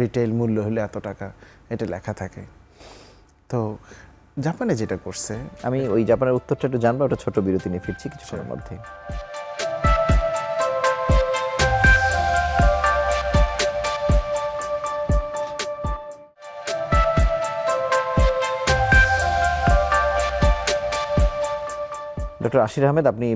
রিটেল মূল্য হলে এত টাকা, এটা লেখা থাকে। তো জাপানে যেটা করছে, আমি ওই জাপানের উত্তরটা একটু জানবো, ওটা ছোট বিরতি নিয়ে ফিরছি কিছুক্ষণের মধ্যে। ডক্টর আশির আহমেদ, আপনি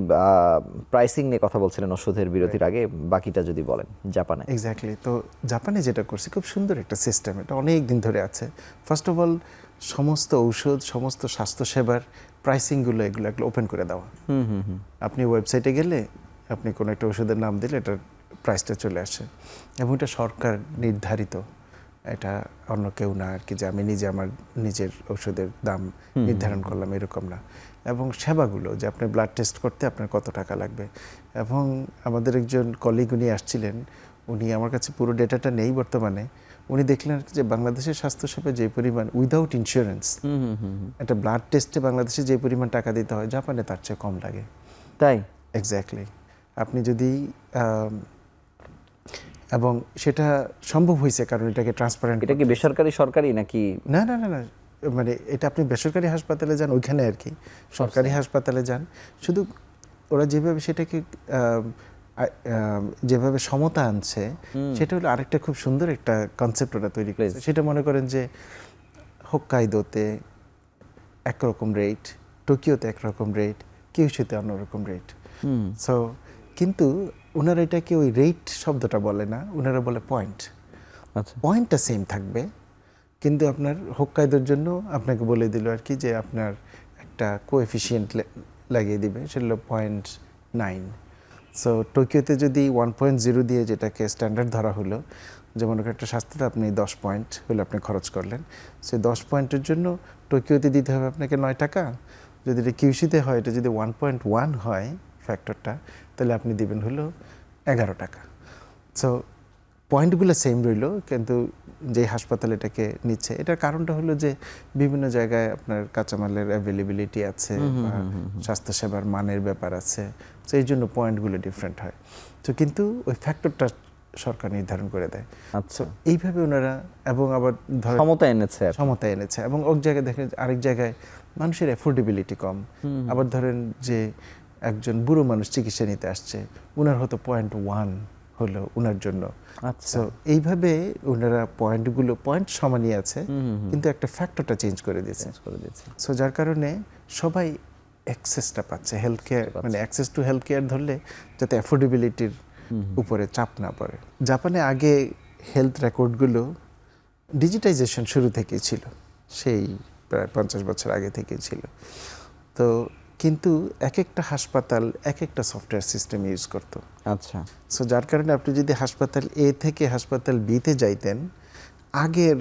প্রাইসিং নিয়ে কথা বলছিলেন ওষুধের বিরতির আগে, বাকিটা যদি বলেন জাপানে। এক্স্যাক্টলি। তো জাপানে যেটা করছে খুব সুন্দর একটা সিস্টেম, এটা অনেক দিন ধরে আছে। ফার্স্ট অফ অল সমস্ত ঔষধ, সমস্ত স্বাস্থ্যসেবার প্রাইসিংগুলো এগুলো ওপেন করে দেওয়া। আপনি ওয়েবসাইটে গেলে আপনি কোনো একটা ওষুধের নাম দিলে এটার প্রাইসটা চলে আসে, এবং এটা সরকার নির্ধারিত, এটা অন্য কেউ না আর কি যে আমি নিজে আমার নিজের ওষুধের দাম নির্ধারণ করলাম, এরকম না। এবং সেবাগুলো যে আপনি ব্লাড টেস্ট করতে আপনার কত টাকা লাগবে, এবং আমাদের একজন কলিগ উনি আসছিলেন, উনি আমার কাছে পুরো ডেটাটা নেই বর্তমানে, উনি দেখলেন যে বাংলাদেশের স্বাস্থ্যসেবা যে পরিমাণ উইদাউট ইন্স্যুরেন্স একটা ব্লাড টেস্টে বাংলাদেশে যে পরিমাণ টাকা দিতে হয় জাপানে তার চেয়ে কম লাগে। তাই? এক্স্যাক্টলি। আপনি যদি এবং সেটা সম্ভব হয়েছে কারণ এটাকে ট্রান্সপারেন্ট। এটা কি বেসরকারি সরকারি নাকি? না না না না, মানে এটা আপনি বেসরকারি হাসপাতালে যান ওইখানে আর কি, সরকারি হাসপাতালে যান, শুধু ওরা যেভাবে সেটাকে যেভাবে সমতা আনছে সেটা হলো আরেকটা খুব সুন্দর একটা কনসেপ্ট ওরা তৈরি করেছে। সেটা মনে করেন যে হোক্কাইদোতে একরকম রেট, টোকিওতে একরকম রেট, কিউশুতে অন্যরকম রেট। সো কিন্তু ওনারা এটাকে ওই রেট শব্দটা বলে না, ওনারা বলে পয়েন্ট। আচ্ছা, পয়েন্টটা সেম থাকবে, কিন্তু আপনার হোক্কাইদোর জন্য আপনাকে বলে দিল আর কি যে আপনার একটা কোএফিসিয়েন্ট লাগিয়ে দিবে, সেটা হলো 0.9। সো টোকিওতে যদি 1.0 দিয়ে যেটাকে স্ট্যান্ডার্ড ধরা হলো, যেমন একটা স্বাস্থ্যতে আপনি 10 পয়েন্ট হলে আপনি খরচ করলেন, সেই 10 পয়েন্টের জন্য টোকিওতে দিতে হবে আপনাকে 9 টাকা। যদি এটা কিউসিতে হয়, এটা যদি 1.1 হয় ফ্যাক্টরটা, তাহলে আপনি দিবেন হলো 11 টাকা। সো পয়েন্টগুলো সেম রইল, কিন্তু যে হাসপাতাল এটাকে নিচ্ছে, এটার কারণটা হলো যে বিভিন্ন জায়গায় আপনার কাঁচামালের অ্যাভেলেবিলিটি আছে, স্বাস্থ্যসেবার মানের ব্যাপার আছে, তো এই জন্য পয়েন্টগুলো ডিফারেন্ট হয়। তো কিন্তু ওই ফ্যাক্টরটা সরকার নির্ধারণ করে দেয়। আচ্ছা, এইভাবে ওনারা, এবং আবার ধরেন ক্ষমতা এনেছে আর কি। সমতা এনেছে, এবং এক জায়গায় দেখেন আরেক জায়গায় মানুষের অ্যাফোর্ডেবিলিটি কম। আবার ধরেন যে একজন বুড়ো মানুষ চিকিৎসা নিতে আসছে, ওনার হয়তো 0.1 হলো ওনার জন্য। আচ্ছা, সো এইভাবে ওনারা পয়েন্ট সমানই আছে, কিন্তু একটা ফ্যাক্টরটা চেঞ্জ করে দিয়েছে। সো যার কারণে সবাই অ্যাক্সেসটা পাচ্ছে হেলথ কেয়ার, মানে অ্যাক্সেস টু হেলথ কেয়ার ধরলে যাতে অ্যাফোর্ডেবিলিটির উপরে চাপ না পড়ে। জাপানে আগে হেলথ রেকর্ডগুলো ডিজিটাইজেশন শুরু থেকেই ছিল, সেই প্রায় 50 বছর আগে থেকেই ছিল। তো কিন্তু এক একটা হাসপাতাল এক একটা সফটওয়্যার সিস্টেম ইউজ করতো। আচ্ছা, সো যার কারণে আপনি যদি হাসপাতাল এ থেকে হাসপাতাল বিতে যাইতেন, আগের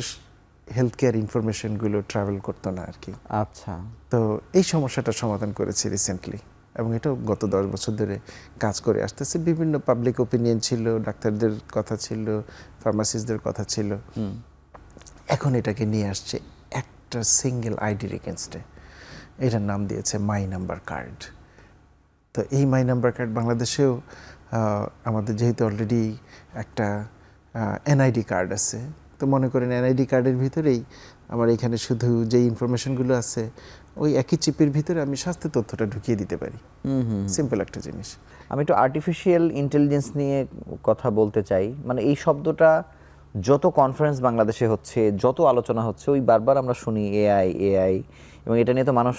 হেলথ কেয়ার ইনফরমেশনগুলো ট্রাভেল করতো না আর কি। আচ্ছা। তো এই সমস্যাটা সমাধান করেছি রিসেন্টলি, এবং এটাও গত 10 বছর ধরে কাজ করে আসতেছে। বিভিন্ন পাবলিক ওপিনিয়ন ছিল, ডাক্তারদের কথা ছিল, ফার্মাসিস্টদের কথা ছিল, এখন এটাকে নিয়ে আসছে একটা সিঙ্গেল আইডির এগেনস্টে। এটার নাম দিয়েছে মাই নাম্বার কার্ড। তো এই মাই নাম্বার কার্ড বাংলাদেশেও আমাদের যেহেতু অলরেডি একটা এনআইডি কার্ড আছে, তো মনে করেন এনআইডি কার্ডের ভিতরেই আমার এখানে শুধু যে ইনফরমেশনগুলো আছে ওই একই চিপের ভিতরে আমি স্বাস্থ্য তথ্যটা ঢুকিয়ে দিতে পারি। সিম্পল একটা জিনিস। আমি একটু আর্টিফিশিয়াল ইন্টেলিজেন্স নিয়ে কথা বলতে চাই। মানে এই শব্দটা যত কনফারেন্স বাংলাদেশে হচ্ছে, যত আলোচনা হচ্ছে, ওই বারবার আমরা শুনি এআই এআই, এবং এটা নিয়ে তো মানুষ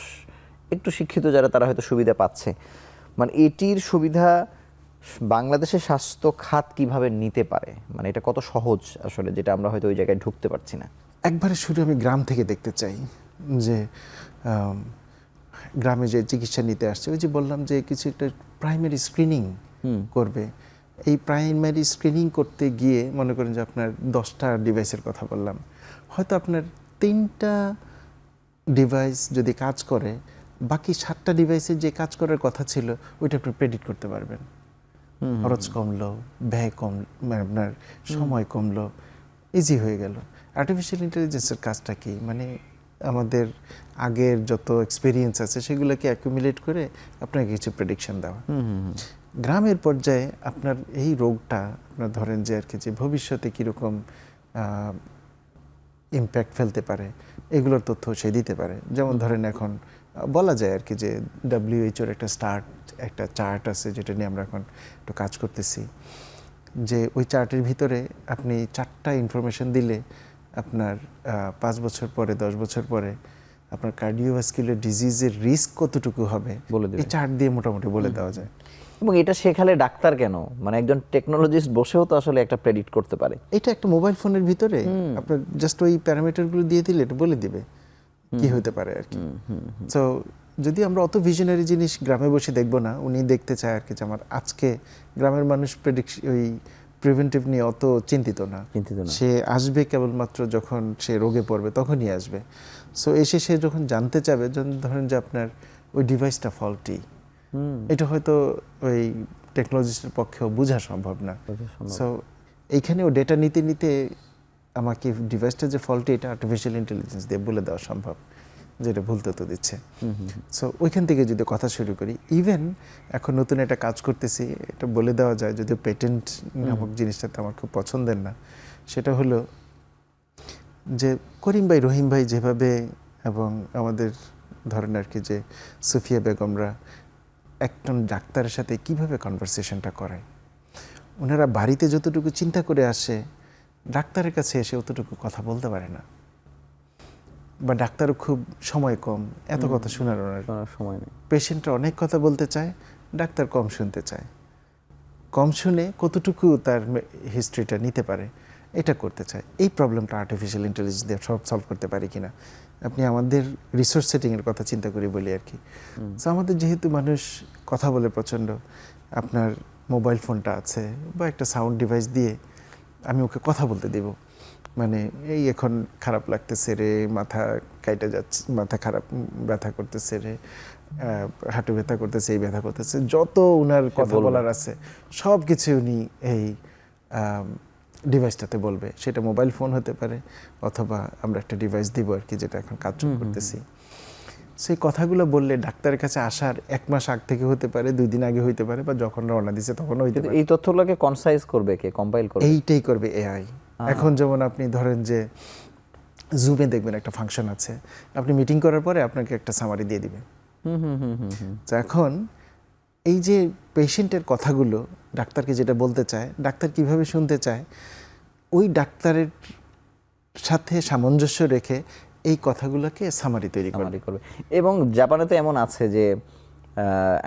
একটু শিক্ষিত যারা তারা হয়তো সুবিধা পাচ্ছে। মানে এটির সুবিধা বাংলাদেশের স্বাস্থ্য খাত কিভাবে নিতে পারে, মানে এটা কত সহজ আসলে, যেটা আমরা হয়তো ওই জায়গায় ঢুকতে পারছি না। একবারে শুরু আমি গ্রাম থেকে দেখতে চাই যে গ্রামে যে চিকিৎসা নিতে আসছে, ওই যে বললাম যে কিছু একটা প্রাইমারি স্ক্রিনিং করবে। এই প্রাইমারি স্ক্রিনিং করতে গিয়ে মনে করেন যে আপনার 10টা ডিভাইসের কথা বললাম, হয়তো আপনার 3টা ডিভাইস যদি কাজ করে, বাকি 7টা ডিভাইসের যে কাজ করার কথা ছিল ওইটা আপনি প্রেডিক্ট করতে পারবেন। খরচ কমলো, ব্যয় কম, মানে আপনার সময় কমলো, ইজি হয়ে গেল। আর্টিফিশিয়াল ইন্টেলিজেন্সের কাজটা কি, মানে আমাদের আগের যত এক্সপিরিয়েন্স আছে সেগুলোকে অ্যাকুমুলেট করে আপনাকে কিছু প্রেডিকশন দেওয়া। গ্রামের পর্যায়ে আপনার এই রোগটা আপনার ধরেন যে আর কি যে ভবিষ্যতে কীরকম ইম্প্যাক্ট ফেলতে পারে এগুলোর তথ্য সে দিতে পারে। যেমন ধরেন এখন বলা যায় আর কি যে WHO-র একটা চার্ট আছে যেটা নিয়ে আমরা এখন একটু কাজ করতেছি, যে ওই চার্টের ভিতরে আপনি 4টা ইনফরমেশন দিলে আপনার 5 বছর পরে 10 বছর পরে আপনার কার্ডিওভাস্কুলার ডিজিজের রিস্ক কতটুকু হবে এই চার্ট দিয়ে মোটামুটি বলে দেওয়া যায়। এবং এটা শেখালে ডাক্তার কেন, মানে একজন টেকনোলজিস্ট বসেও তো আসলে একটা প্রেডিক্ট করতে পারে। এটা একটা মোবাইল ফোনের ভিতরে আপনার জাস্ট ওই প্যারামিটারগুলো দিয়ে দিলে এটা বলে দিবে কি হতে পারে আর কি। সো যদি আমরা অত ভিশনারি জিনিস গ্রামে বসে দেখবো না, উনি দেখতে চায় আর কি যে আমার আজকে গ্রামের মানুষ ওই প্রিভেন্টিভ নিয়ে অত চিন্তিত না, সে আসবে কেবলমাত্র যখন সে রোগে পড়বে তখনই আসবে। সো এসে সে যখন জানতে চাবে, ধরেন যে আপনার ওই ডিভাইসটা ফল্টি, এটা হয়তো ওই টেকনোলজিস্টের পক্ষেও বোঝা সম্ভব না। সো এইখানেও ডেটা নিতে নিতে আমাকে ডিভাইসটা যে ফল্টি এটা আর্টিফিশিয়াল ইন্টেলিজেন্স দিয়ে বলে দেওয়া সম্ভব, যেটা ভুল তথ্য দিচ্ছে। সো ওইখান থেকে যদি কথা শুরু করি, ইভেন এখন নতুন একটা কাজ করতেছি, এটা বলে দেওয়া যায়, যদিও পেটেন্ট নামক জিনিসটাতে আমার খুব পছন্দের না। সেটা হলো যে করিম ভাই, রহিম ভাই যেভাবে এবং আমাদের ধরেন আর কি যে সুফিয়া বেগমরা একজন ডাক্তারের সাথে কিভাবে কনভারসেশনটা করায়, ওনারা বাড়িতে যতটুকু চিন্তা করে আসে ডাক্তারের কাছে এসে অতটুকু কথা বলতে পারে না, বা ডাক্তারও খুব সময় কম, এত কথা শোনার ওনার সময় নেই। পেশেন্টরা অনেক কথা বলতে চায়, ডাক্তার কম শুনতে চায়, কম শুনে কতটুকু তার হিস্ট্রিটা নিতে পারে এটা করতে চায়। এই প্রবলেমটা আর্টিফিশিয়াল ইন্টেলিজেন্স দিয়ে সলভ করতে পারি কিনা। আপনি আমাদের রিসোর্স সেটিংয়ের কথা চিন্তা করি বলি আর কি। সো আমাদের যেহেতু মানুষ কথা বলে প্রচণ্ড, আপনার মোবাইল ফোনটা আছে বা একটা সাউন্ড ডিভাইস দিয়ে আমি ওকে কথা বলতে দেব, মানে এই এখন খারাপ লাগতেছে রে, মাথা কাইটা যাচ্ছে, মাথা খারাপ ব্যথা করতেছে রে, হাঁটু ব্যথা করতেছে, এই ব্যথা করতেছে, যত উনার কথা বলার আছে সব কিছু উনি এই ডিভাইসটাতে বলবে। সেটা মোবাইল ফোন হতে পারে অথবা আমরা একটা ডিভাইস দিব আর কি, যেটা এখন কাজ করতেছি। সেই কথাগুলো বললে ডাক্তারের কাছে আসার 1 মাস আগ থেকে হতে পারে, 2 দিন আগে হইতে পারে, বা যখন রওনা দিছে তখন হইতে পারে। এই তথ্যগুলোকে কনসাইজ করবে কে, কম্পাইল করবে? এইটাই করবে এআই। এখন যেমন আপনি ধরেন যে জুমে দেখবেন একটা ফাংশন আছে, আপনি মিটিং করার পরে আপনাকে একটা সামারি দিয়ে দিবে। তো এখন এই যে পেশেন্টের কথাগুলো ডাক্তারকে যেটা বলতে চায়, ডাক্তার কিভাবে শুনতে চায়, ওই ডাক্তারের সাথে সামঞ্জস্য রেখে এই কথাগুলোকে সামারি তৈরি করবে। এবং জাপানে তো এমন আছে যে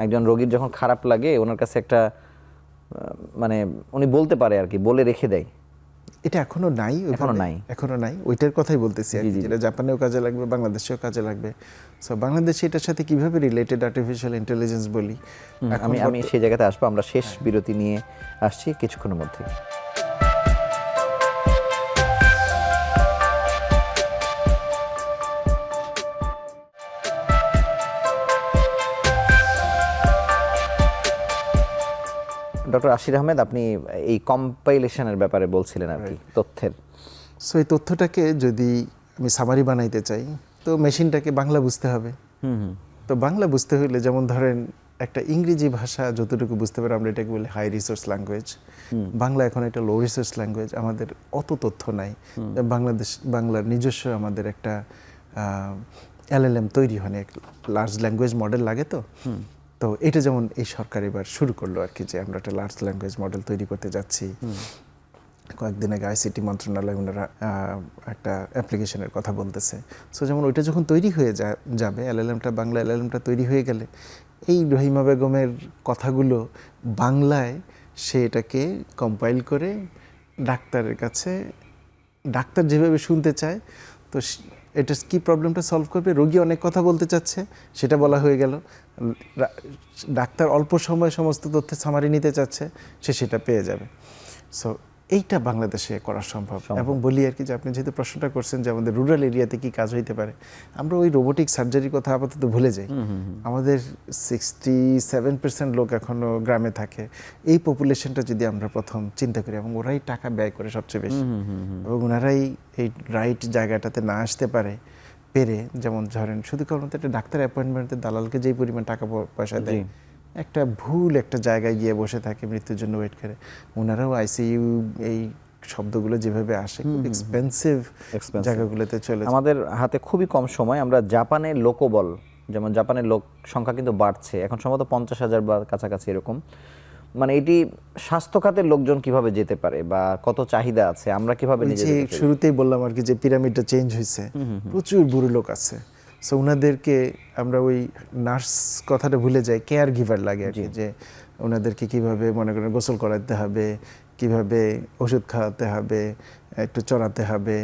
একজন রোগীর যখন খারাপ লাগে ওনার কাছে একটা মানে উনি বলতে পারে আর কি, বলে রেখে দেয়। এটা এখনো নাই, এখনো নাই, ওইটার কথাই বলতেছি আর কি, যেটা জাপানেও কাজে লাগবে, বাংলাদেশেও কাজে লাগবে। সো বাংলাদেশে এটার সাথে কিভাবে রিলেটেড আর্টিফিশিয়াল ইন্টেলিজেন্স বলি, আমি সেই জায়গাতে আসবো। আমরা শেষ বিরতি নিয়ে আসছি কিছুক্ষণের মধ্যে। ডক্টর আশির আহমেদ, আপনি এই কম্পাইলেশনের ব্যাপারে বলছিলেন আর কি, তথ্যের। সো এই তথ্যটাকে যদি আমি সামারি বানাইতে চাই, তো মেশিনটাকে বাংলা বুঝতে হবে। তো বাংলা বুঝতে হলে যেমন ধরেন একটা ইংরেজি ভাষা যতটুকু বুঝতে পারে আমরা এটাকে বলি হাই রিসোর্স ল্যাঙ্গুয়েজ, বাংলা এখন একটা লো রিসোর্স ল্যাঙ্গুয়েজ। আমাদের অত তথ্য নাই, বাংলার নিজস্ব আমাদের একটা LLM তৈরি হয়, লার্জ ল্যাঙ্গুয়েজ মডেল লাগে। তো এটা যেমন এই সরকার এবার শুরু করলো আর কি, যে আমরা একটা লার্জ ল্যাঙ্গুয়েজ মডেল তৈরি করতে যাচ্ছি। কয়েকদিন আগে ICT মন্ত্রণালয় ওনারা একটা অ্যাপ্লিকেশনের কথা বলতেছে। সো যেমন ওইটা যখন তৈরি হয়ে যাবে, বাংলা LLMটা তৈরি হয়ে গেলে এই রহিমা বেগমের কথাগুলো বাংলায় সে এটাকে কম্পাইল করে ডাক্তারের কাছে, ডাক্তার যেভাবে শুনতে চায়, তো এটা কি প্রবলেমটা সলভ করবে। রোগী অনেক কথা বলতে চাচ্ছে, সেটা বলা হয়ে গেল। ডাক্তার অল্প সময়ে সমস্ত তথ্যের সামারি নিতে চাচ্ছে, সে সেটা পেয়ে যাবে। সো এইটা বাংলাদেশে করা সম্ভব। এবং বলি আর কি যে আপনি যেহেতু প্রশ্নটা করছেন যে আমাদের রুরাল এরিয়াতে কি কাজ হইতে পারে, আমরা ওই রোবোটিক সার্জারির কথা আপাতত ভুলে যাই। আমাদের 67% লোক এখনো গ্রামে থাকে। এই পপুলেশনটা যদি আমরা প্রথম চিন্তা করি, এবং ওরাই টাকা ব্যয় করে সবচেয়ে বেশি, এবং ওনারাই এই রাইট জায়গাটাতে না আসতে পেরে, যেমন ধরেন শুধু কেবলমাত্র একটা ডাক্তার অ্যাপয়েন্টমেন্টে দালালকে যেই পরিমাণ টাকা পয়সা দেয়, একটা ভুল একটা জায়গায় গিয়ে বসে থাকে মৃত্যুর জন্য ওয়েট করে। ওনারাও আইসিইউ এই শব্দগুলো যেভাবে আসে খুব এক্সপেন্সিভ জায়গাগুলোতে চলে যায়। আমাদের হাতে খুবই কম সময়। আমরা জাপানের লোকবল, যেমন জাপানের লোক সংখ্যা কিন্তু বাড়ছে, এখন সম্ভবত 50,000 বা কাছাকাছি এরকম। মানে এটি স্বাস্থ্য খাতের লোকজন কিভাবে যেতে পারে বা কত চাহিদা আছে, আমরা কিভাবে ওই যে শুরুতেই বললাম আর কি যে পিরামিডটা চেঞ্জ হয়েছে, প্রচুর বুড়ো লোক আছে। সো ওনাদেরকে আমরা ওই নার্স কথাটা ভুলে যাই, কেয়ার গিভার লাগে আর কি, যে ওনাদেরকে কিভাবে মনে করেন গোসল করাতে হবে, কিভাবে ওষুধ খাওয়াতে হবে, একটু চড়াতে হবে,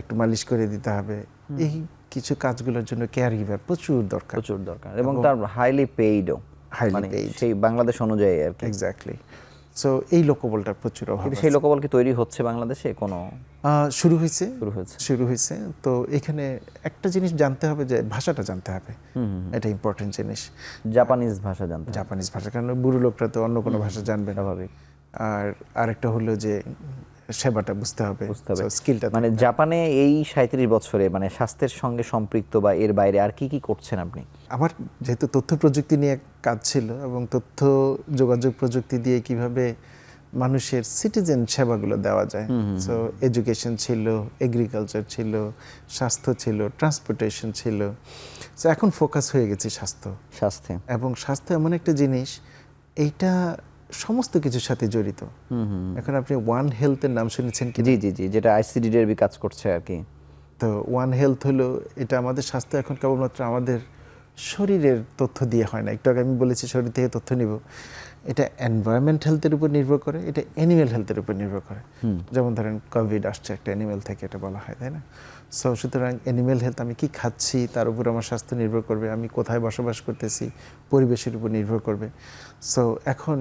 একটু মালিশ করে দিতে হবে। এই কিছু কাজগুলোর জন্য কেয়ার গিভার প্রচুর দরকার এবং তার হাইলি পেইডও, হাইলি পেইড সেই বাংলাদেশ অনুযায়ী আর কি। এক্স্যাক্টলি। সো এই লোকবলটার প্রচুর অভাব। কিন্তু সেই লোকবল কি তৈরি হচ্ছে বাংলাদেশে? কোনো শুরু হয়েছে। তো এখানে একটা জিনিস জানতে হবে, যে ভাষাটা জানতে হবে, এটা ইম্পর্টেন্ট জিনিস। জাপানিজ ভাষা জানতে, জাপানিজ ভাষা, কারণ বুড়ো লোকরা তো অন্য কোনো ভাষা জানবে না। স্বাভাবিক। আর আরেকটা হলো যে সেবাটা বুঝতে হবে, স্কিলটা। মানে জাপানে এই 37 বছরে মানে স্বাস্থ্যের সঙ্গে সম্পৃক্ত বা এর বাইরে আর কি কি করছেন আপনি? আমার যেহেতু তথ্য প্রযুক্তি নিয়ে কাজ ছিল, এবং তথ্য যোগাযোগ প্রযুক্তি দিয়ে কিভাবে মানুষের সিটিজেন সেবাগুলো দেওয়া যায়, সো এডুকেশন ছিল, এগ্রিকালচার ছিল, স্বাস্থ্য ছিল, ট্রান্সপোর্টেশন ছিল। সো এখন ফোকাস হয়ে গেছে স্বাস্থ্যে। এবং স্বাস্থ্য এমন একটা জিনিস, এইটা সমস্ত কিছুর সাথে জড়িত। এখন আপনি ওয়ান হেলথের নাম শুনেছেন কি? জি, যেটা আইসিডিডিআরবি কাজ করছে আর কি। তো ওয়ান হেলথ হলো, এটা আমাদের স্বাস্থ্য এখন কেবলমাত্র আমাদের শরীরের তথ্য দিয়ে হয় না। একটু আগে আমি বলেছি শরীর থেকে তথ্য নিব, এটা এনভায়রনমেন্ট হেলথের উপর নির্ভর করে, এটা অ্যানিমেল হেলথের উপর নির্ভর করে। যেমন ধরেন কোভিড আসছে একটা অ্যানিমেল থেকে, এটা বলা হয়, তাই না? সো সুতরাং অ্যানিমেল হেলথ, আমি কি খাচ্ছি তার উপর আমার স্বাস্থ্য নির্ভর করবে, আমি কোথায় বসবাস করতেছি পরিবেশের উপর নির্ভর করবে। সো এখন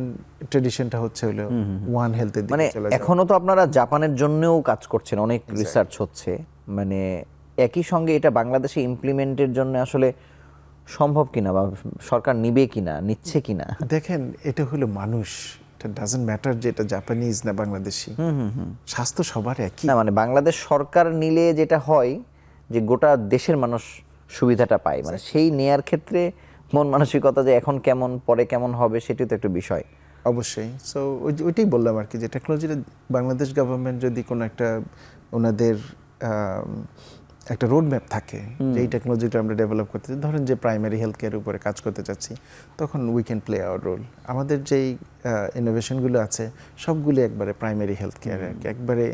ট্রেডিশনটা হচ্ছে হলো ওয়ান হেলথের দিকে মানে চলে যাওয়া। এখনো তো আপনারা জাপানের জন্যও কাজ করছেন, অনেক রিসার্চ হচ্ছে, মানে একই সঙ্গে এটা বাংলাদেশে ইমপ্লিমেন্টের জন্য আসলে সম্ভব কিনা বা সরকার নিবে কিনা, নিচ্ছে কিনা? দেখেন, এটা হলো মানুষ, এটা ডাজন্ট ম্যাটার যে এটা জাপানিজ না বাংলাদেশি, স্বাস্থ্য সবার একই। না মানে বাংলাদেশ সরকার নিলে যেটা হয় যে গোটা দেশের মানুষ সুবিধাটা পায়, মানে সেই নেয়ার ক্ষেত্রে মন মানসিকতা যে এখন কেমন পরে কেমন হবে সেটাই তো একটা বিষয়। অবশ্যই। সো ওইটাই বললাম আর কি, যে টেকনোলজিটা বাংলাদেশ গভর্নমেন্ট যদি কোনো একটা ওনাদের একটা রোড ম্যাপ থাকে, যে এই টেকনোলজিটা আমরা ডেভেলপ করতে চাই, ধরেন যে প্রাইমারি হেলথ কেয়ারের উপরে কাজ করতে চাচ্ছি, তখন we can play our role. আমাদের যেই ইনোভেশনগুলো আছে সবগুলো একবারে প্রাইমারি হেলথ কেয়ার, একবারে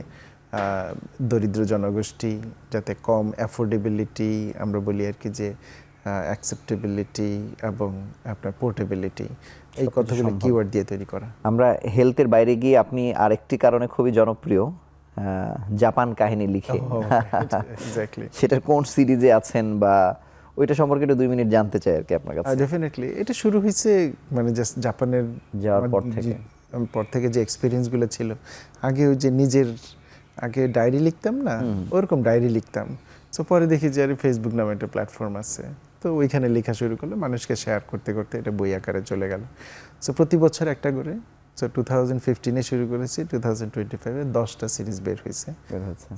দরিদ্র জনগোষ্ঠী যাতে কম অ্যাফোর্ডেবিলিটি, আমরা বলি আর কি যে অ্যাকসেপ্টেবিলিটি এবং আপনার পোর্টেবিলিটি, এই কথাগুলো কিওয়ার্ড দিয়ে তৈরি করা। আমরা হেলথের বাইরে গিয়ে আপনি আরেকটি কারণে খুবই জনপ্রিয়, জাপান কাহিনী লিখে। এক্স্যাক্টলি। সেটার কোন সিরিজে আছেন বা ওইটা সম্পর্কে একটু 2 মিনিট জানতে চাই আর কি আপনার কাছে। ডেফিনেটলি এটা শুরু হয়েছে মানে জাস্ট জাপানের যাওয়ার পর থেকে যে এক্সপিরিয়েন্সগুলো ছিল। আগে ওই যে আগে ডায়েরি লিখতাম না, ওরকম ডায়েরি লিখতাম। সো পরে দেখি যে আরে ফেসবুক নামে একটা প্ল্যাটফর্ম আছে, তো ওইখানে লেখা শুরু করলো, মানুষকে শেয়ার করতে করতে এটা বই আকারে চলে গেল। সো প্রতি বছর একটা করে, সো 2015-এ শুরু করেছি, 2025-এ 10টা সিরিজ বের হয়েছে।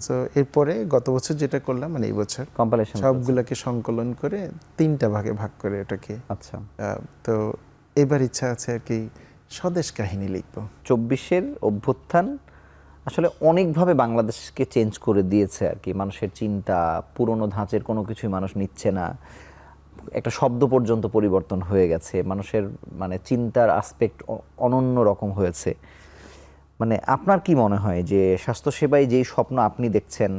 সো এরপরে গত বছর যেটা করলাম, মানে এই বছর কম্পাইলেশন সবগুলোকে সংকলন করে 3টা ভাগে ভাগ করে এটাকে। আচ্ছা, তো এবার ইচ্ছা আছে আর কি স্বদেশ কাহিনী লিখবো। 24-এর অভ্যুত্থান আসলে অনেকভাবে বাংলাদেশকে চেঞ্জ করে দিয়েছে আর কি। মানুষের চিন্তা, পুরনো ধাঁচের কোনো কিছুই মানুষ নিচ্ছে না, একটা শব্দ পর্যন্ত পরিবর্তন হয়ে গেছে, মানুষের মানে চিন্তার আসপেক্ট অনন্য রকম হয়েছে। মানে আপনার কি মনে হয় যে স্বাস্থ্যসেবায় যেই স্বপ্ন আপনি দেখছেন,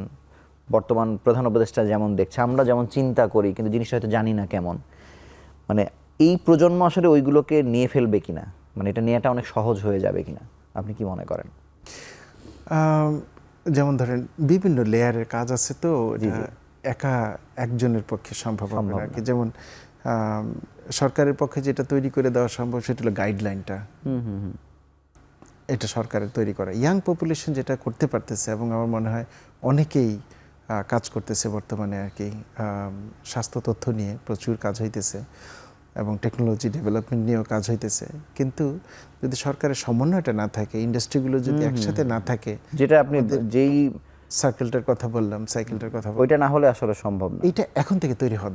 বর্তমান প্রধান উপদেষ্টা যেমন দেখছে, আমরা যেমন চিন্তা করি কিন্তু জিনিসটা হয়তো জানি না কেমন, মানে এই প্রজন্ম আসলে ওইগুলোকে নিয়ে ফেলবে কিনা, মানে এটা নেওয়াটা অনেক সহজ হয়ে যাবে কিনা, আপনি কি মনে করেন? যেমন ধরেন বিভিন্ন লেয়ারের কাজ আছে, তো একা একজনের পক্ষে সম্ভব হবে না আর কি। যেমন সরকারের পক্ষে যেটা তৈরি করে দেওয়া সম্ভব সেটা হলো গাইডলাইনটা, এটা সরকারের তৈরি করা। ইয়াং পপুলেশন যেটা করতে পারতেছে এবং আমার মনে হয় অনেকেই কাজ করতেছে বর্তমানে আর কি, স্বাস্থ্য তথ্য নিয়ে প্রচুর কাজ হইতেছে এবং টেকনোলজি ডেভেলপমেন্ট নিয়েও কাজ হইতেছে। কিন্তু যদি সরকারের সমন্বয়টা না থাকে, ইন্ডাস্ট্রিগুলো যদি একসাথে না থাকে, যেটা আপনি যেই সাইকেলটার কথা বললাম, ওইটা না হলে আসলে সম্ভব না, এইটা এখন থেকে তৈরি হওয়া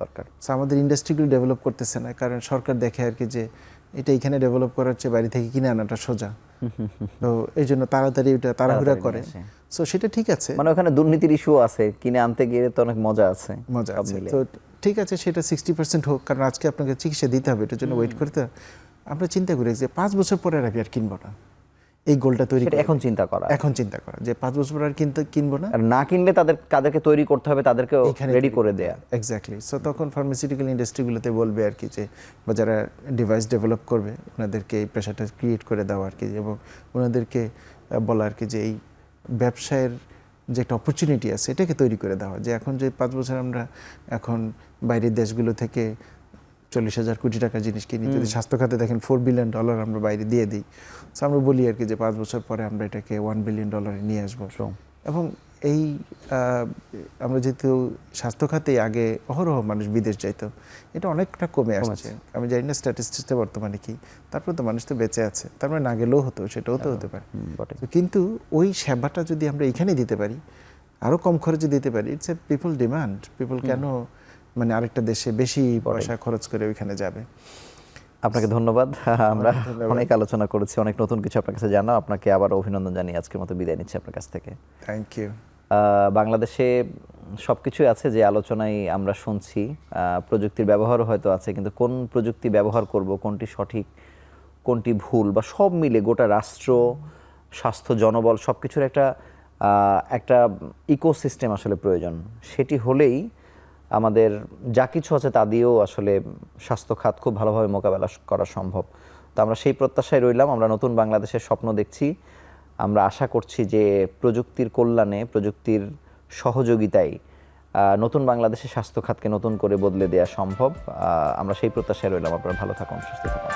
দরকার। So, আমাদের ইন্ডাস্ট্রিগুলো ডেভেলপ করতেছে না, কারণ সরকার দেখে আর কি যে এটা এখানে ডেভেলপ করার হচ্ছে বাইরে থেকে কিনে আনাটা সোজা, তো এই জন্য তাড়াতাড়ি এটা তাড়াহুড়া করে। সো সেটা ঠিক আছে, মানে ওখানে দুর্নীতির ইস্যু আছে, কিনে আনতে গিয়ে তো অনেক মজা আছে। তো ঠিক আছে, সেটা 60% হোক, কারণ আজকে আপনাকে চিকিৎসা দিতে হবে, এটার জন্য ওয়েট করতে হবে। আমরা চিন্তা করি যে 5 বছর পরে আর কিনবো না, এই গোলটা তৈরি এখন চিন্তা করা যে 5 বছর পর আর কিনবো না, আর না কিনলে তাদেরকে তৈরি করতে হবে, তাদেরকে রেডি করে দেয়া। এক্স্যাক্টলি। সো তখন ফার্মাসিউটিক্যাল ইন্ডাস্ট্রিগুলোতে বলবে আর কি যে, বা যারা ডিভাইস ডেভেলপ করবে ওনাদেরকে এই প্রেশারটা ক্রিয়েট করে দেওয়া আর কি, এবং ওনাদেরকে বলা আর কি যে এই ব্যবসায়ের যে একটা অপরচুনিটি আছে এটাকে তৈরি করে দেওয়া, যে এখন যে 5 বছর আমরা এখন বাইরের দেশগুলো থেকে 40,000 কোটি টাকার জিনিস কিনি, যদি স্বাস্থ্য খাতে দেখেন $4 বিলিয়ন আমরা বাইরে দিয়ে দিই। সো আমরা বলি আর কি যে 5 বছর পরে আমরা এটাকে $1 বিলিয়ন নিয়ে আসবো। এবং এই আমরা যেহেতু স্বাস্থ্য খাতে আগে অহরহ মানুষ বিদেশ যাইতো, এটা অনেকটা কমে আসছে। আমি জানি না স্ট্যাটিস্টিক্সটা বর্তমানে কি, তারপর তো মানুষ তো বেঁচে আছে, তার মানে না গেলেও হতো, সেটাও তো হতে পারে। কিন্তু ওই সেবাটা যদি আমরা এখানে দিতে পারি, আরও কম খরচে দিতে পারি, it's a people demand. People কেন মানে আরেকটা দেশে বেশি পয়সা খরচ করে ওইখানে যাবে। আপনাকে ধন্যবাদ। আমরা অনেক আলোচনা করেছি, অনেক নতুন কিছু আপনার কাছে জানা। আপনাকে আবার অভিনন্দন জানিয়ে আজকের মতো বিদায় নিচ্ছি আপনার কাছ থেকে। Thank you. বাংলাদেশে সবকিছুই আছে যে আলোচনায় আমরা শুনছি, প্রযুক্তির ব্যবহারও হয়তো আছে, কিন্তু কোন প্রযুক্তি ব্যবহার করব, কোনটি সঠিক কোনটি ভুল, বা সব মিলে গোটা রাষ্ট্র, স্বাস্থ্য, জনবল সবকিছুর একটা ইকোসিস্টেম আসলে প্রয়োজন। সেটি হলেই আমাদের যা কিছু আছে তা দিয়েও আসলে স্বাস্থ্য খাত খুব ভালোভাবে মোকাবেলা করা সম্ভব। তো আমরা সেই প্রত্যাশায় রইলাম। আমরা নতুন বাংলাদেশের স্বপ্ন দেখছি। আমরা আশা করছি যে প্রযুক্তির কল্যাণে, প্রযুক্তির সহযোগিতায় নতুন বাংলাদেশের স্বাস্থ্য খাতকে নতুন করে বদলে দেওয়া সম্ভব। আমরা সেই প্রত্যাশায় রইলাম। আপনারা ভালো থাকুন, সুস্থ থাকুন।